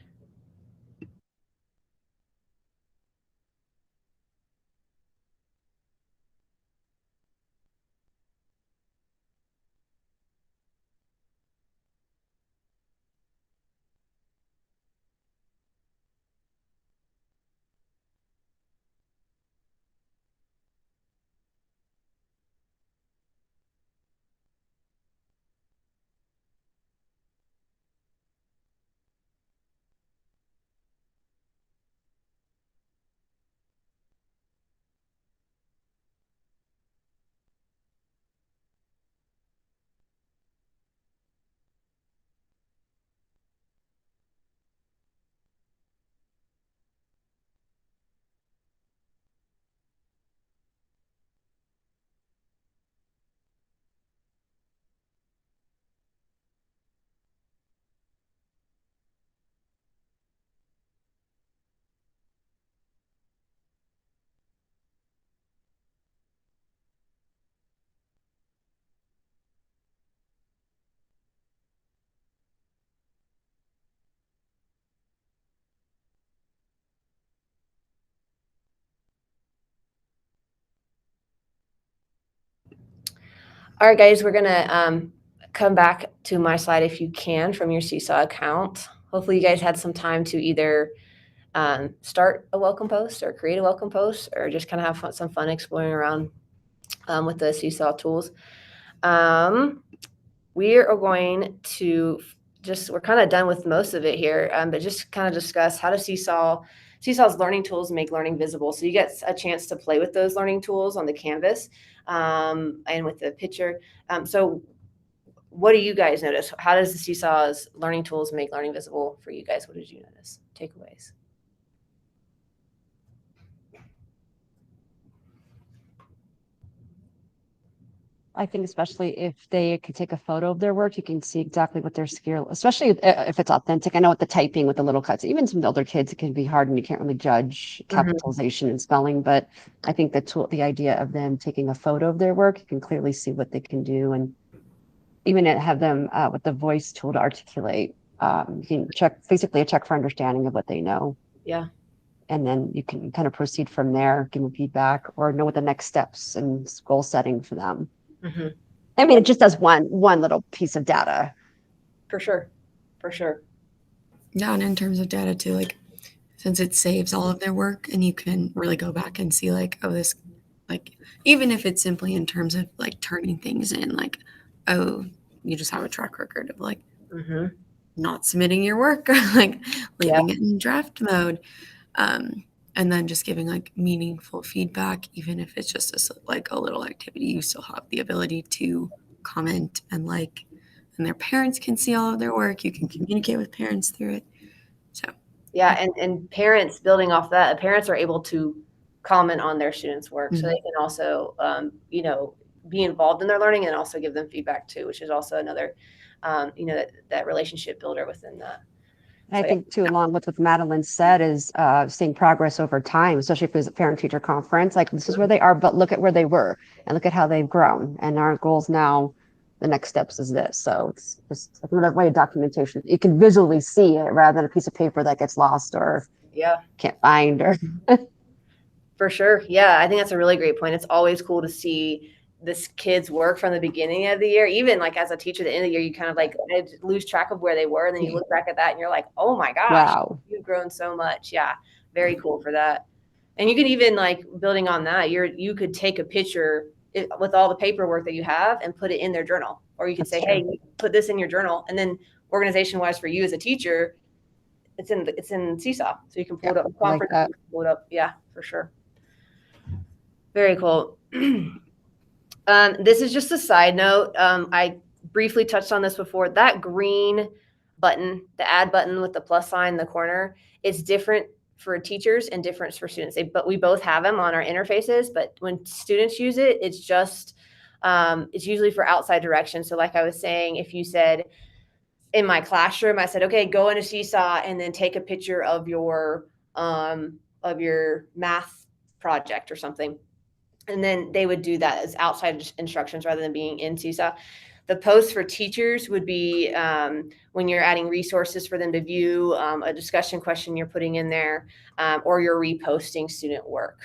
All right, guys, we're going to come back to my slide if you can from your Seesaw account. Hopefully you guys had some time to either start a welcome post or create a welcome post or just kind of have some fun exploring around with the Seesaw tools. We are going to we're kind of done with most of it here, but just kind of discuss how to Seesaw's learning tools make learning visible. So you get a chance to play with those learning tools on the canvas and with the picture. So what do you guys notice? How does the Seesaw's learning tools make learning visible for you guys? What did you notice? Takeaways? I think especially if they could take a photo of their work, you can see exactly what their skill, especially if it's authentic. I know with the typing with the little cuts, even some older kids, it can be hard and you can't really judge capitalization and spelling. But I think the idea of them taking a photo of their work, you can clearly see what they can do, and even have them with the voice tool to articulate. You can basically a check for understanding of what they know. Yeah. And then you can kind of proceed from there, give them feedback, or know what the next steps and goal setting for them. Mm-hmm. I mean, it just does one little piece of data. For sure. Yeah, and in terms of data too, like since it saves all of their work and you can really go back and see like, oh, this, like, even if it's simply in terms of like turning things in, like, oh, you just have a track record of like not submitting your work or like leaving it in draft mode. And then just giving like meaningful feedback, even if it's just like a little activity, you still have the ability to comment and like, and their parents can see all of their work. You can communicate with parents through it. So yeah, and parents, building off that, parents are able to comment on their students' work, so they can also be involved in their learning and also give them feedback too, which is also another that relationship builder within that. I think too, along with what Madeline said, is seeing progress over time, especially if it's a parent-teacher conference. Like this is where they are, but look at where they were and look at how they've grown. And our goals now, the next steps is this. So it's just another way of documentation. You can visually see it rather than a piece of paper that gets lost or can't find or. For sure. Yeah, I think that's a really great point. It's always cool to see this kid's work from the beginning of the year. Even like as a teacher at the end of the year, you kind of like lose track of where they were. And then you look back at that and you're like, oh my gosh, wow, you've grown so much. Yeah. Very cool for that. And you can even like building on that, you could take a picture with all the paperwork that you have and put it in their journal. Or you could say, hey, put this in your journal. And then organization wise for you as a teacher, it's in Seesaw. So you can pull it up. Conference, pull it up. Yeah, for sure. Very cool. This is just a side note. I briefly touched on this before. That green button, the add button with the plus sign in the corner, is different for teachers and different for students. But we both have them on our interfaces. But when students use it, it's just it's usually for outside direction. So like I was saying, if you said in my classroom, I said, okay, go into Seesaw and then take a picture of your math project or something. And then they would do that as outside instructions rather than being in Seesaw. The posts for teachers would be when you're adding resources for them to view, a discussion question you're putting in there, or you're reposting student work.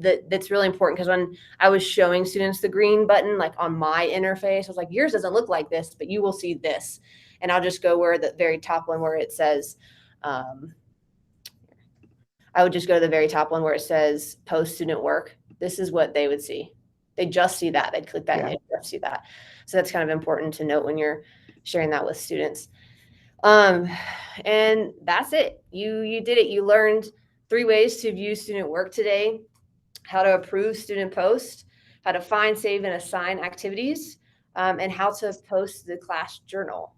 That's really important, because when I was showing students the green button, like on my interface, I was like, yours doesn't look like this, but you will see this. And I'll just go where the very top one where it says, I would just go to the very top one where it says post student work. This is what they would see. They just see that. They'd click that and they'd just see that. So that's kind of important to note when you're sharing that with students. And that's it. You did it. You learned 3 ways to view student work today: how to approve student posts, how to find, save, and assign activities, and how to post the class journal.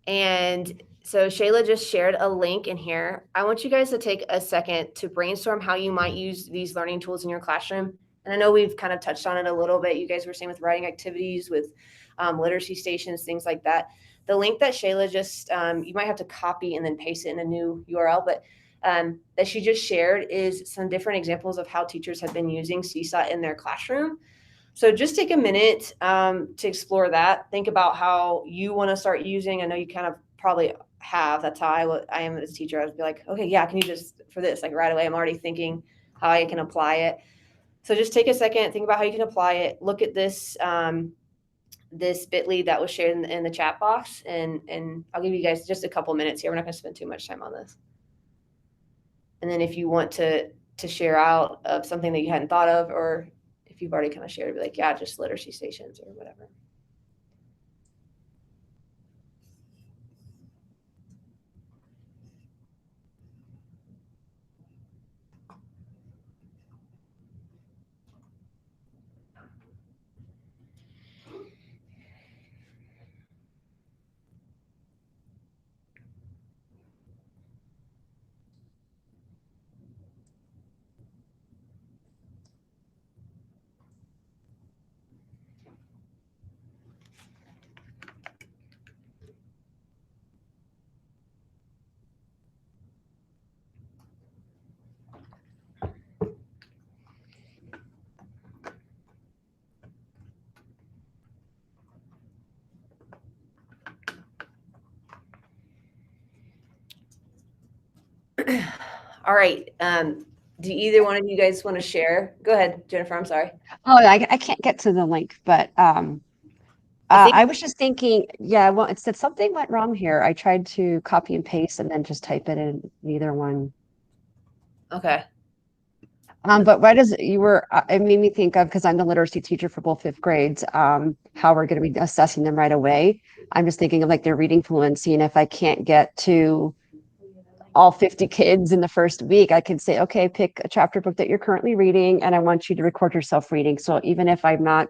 And so Shayla just shared a link in here. I want you guys to take a second to brainstorm how you might use these learning tools in your classroom. And I know we've kind of touched on it a little bit. You guys were saying with writing activities, with literacy stations, things like that. The link that Shayla just, you might have to copy and then paste it in a new URL, but that she just shared is some different examples of how teachers have been using Seesaw in their classroom. So just take a minute to explore that. Think about how you want to start using. I know you kind of probably have. That's how I am as a teacher. I would be like, okay, yeah, can you just, for this, like right away, I'm already thinking how I can apply it. So just take a second, think about how you can apply it. Look at this this bit.ly that was shared in the chat box, and I'll give you guys just a couple minutes here. We're not going to spend too much time on this. And then if you want to share out of something that you hadn't thought of, or if you've already kind of shared, be like, yeah, just literacy stations or whatever. All right. Do either one of you guys want to share? Go ahead, Jennifer. I'm sorry. Oh, I can't get to the link, but I was just thinking, yeah, well, it said something went wrong here. I tried to copy and paste and then just type it in, neither one. Okay. But why does you were, it made me think of, because I'm the literacy teacher for both 5th grades, how we're going to be assessing them right away. I'm just thinking of like their reading fluency. And if I can't get to all 50 kids in the first week, I can say, okay, pick a chapter book that you're currently reading, and I want you to record yourself reading. So even if I'm not,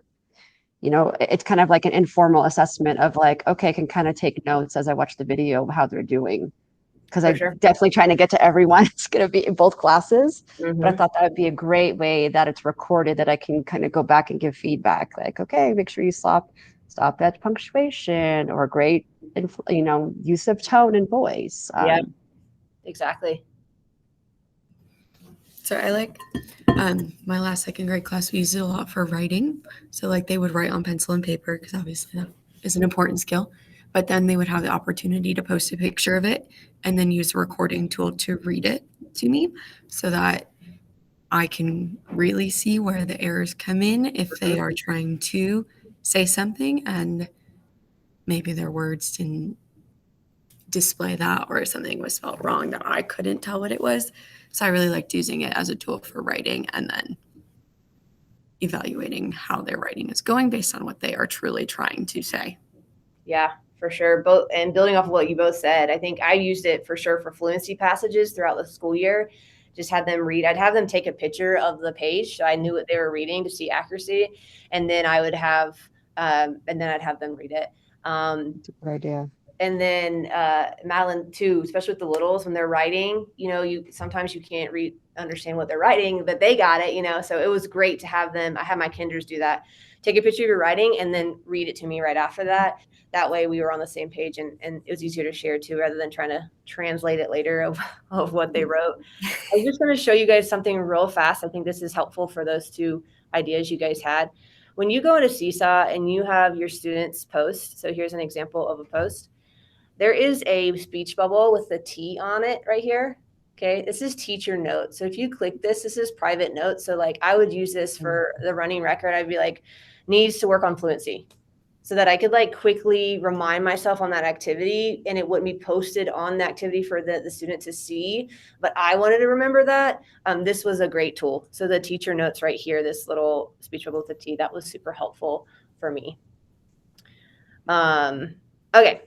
you know, it's kind of like an informal assessment of like, okay, I can kind of take notes as I watch the video of how they're doing. Because I'm definitely trying to get to everyone. It's going to be in both classes. But I thought that would be a great way that it's recorded, that I can kind of go back and give feedback. Like, okay, make sure you stop at punctuation, or great, you know, use of tone and voice. Yeah, exactly. So I like my last 2nd grade class, we used it a lot for writing. So like they would write on pencil and paper, because obviously that is an important skill. But then they would have the opportunity to post a picture of it and then use a recording tool to read it to me, so that I can really see where the errors come in if they are trying to say something and maybe their words didn't display that, or something was spelled wrong that I couldn't tell what it was. So I really liked using it as a tool for writing, and then evaluating how their writing is going based on what they are truly trying to say. Yeah, for sure. Both, and building off of what you both said, I think I used it for sure for fluency passages throughout the school year. Just had them read. I'd have them take a picture of the page so I knew what they were reading to see accuracy, and then I would have, and then I'd have them read it. That's a good idea. And then Madeline too, especially with the littles when they're writing, you know, sometimes you can't understand what they're writing, but they got it, you know. So it was great to have them. I had my kinders do that. Take a picture of your writing and then read it to me right after that. That way we were on the same page, and it was easier to share too, rather than trying to translate it later of what they wrote. I'm just going to show you guys something real fast. I think this is helpful for those 2 ideas you guys had. when you go into Seesaw and you have your students post, so here's an example of a post. There is a speech bubble with the T on it right here. Okay, this is teacher notes. So if you click this, this is private notes. So like I would use this for the running record. I'd be like, needs to work on fluency, so that I could like quickly remind myself on that activity, and it wouldn't be posted on the activity for the student to see. But I wanted to remember that. This was a great tool. So the teacher notes right here, this little speech bubble with the T, that was super helpful for me. Okay.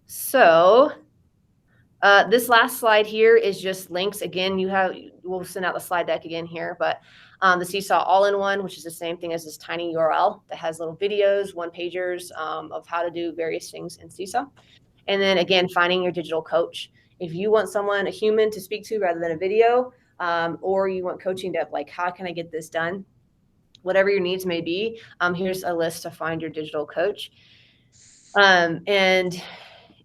So this last slide here is just links. Again, we'll send out the slide deck again here, but the Seesaw all-in-one, which is the same thing as this tiny URL that has little videos, one-pagers of how to do various things in Seesaw. And then again, finding your digital coach. If you want someone, a human to speak to rather than a video, or you want coaching to like, how can I get this done? Whatever your needs may be, here's a list to find your digital coach. And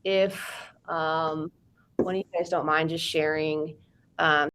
if one of you guys don't mind just sharing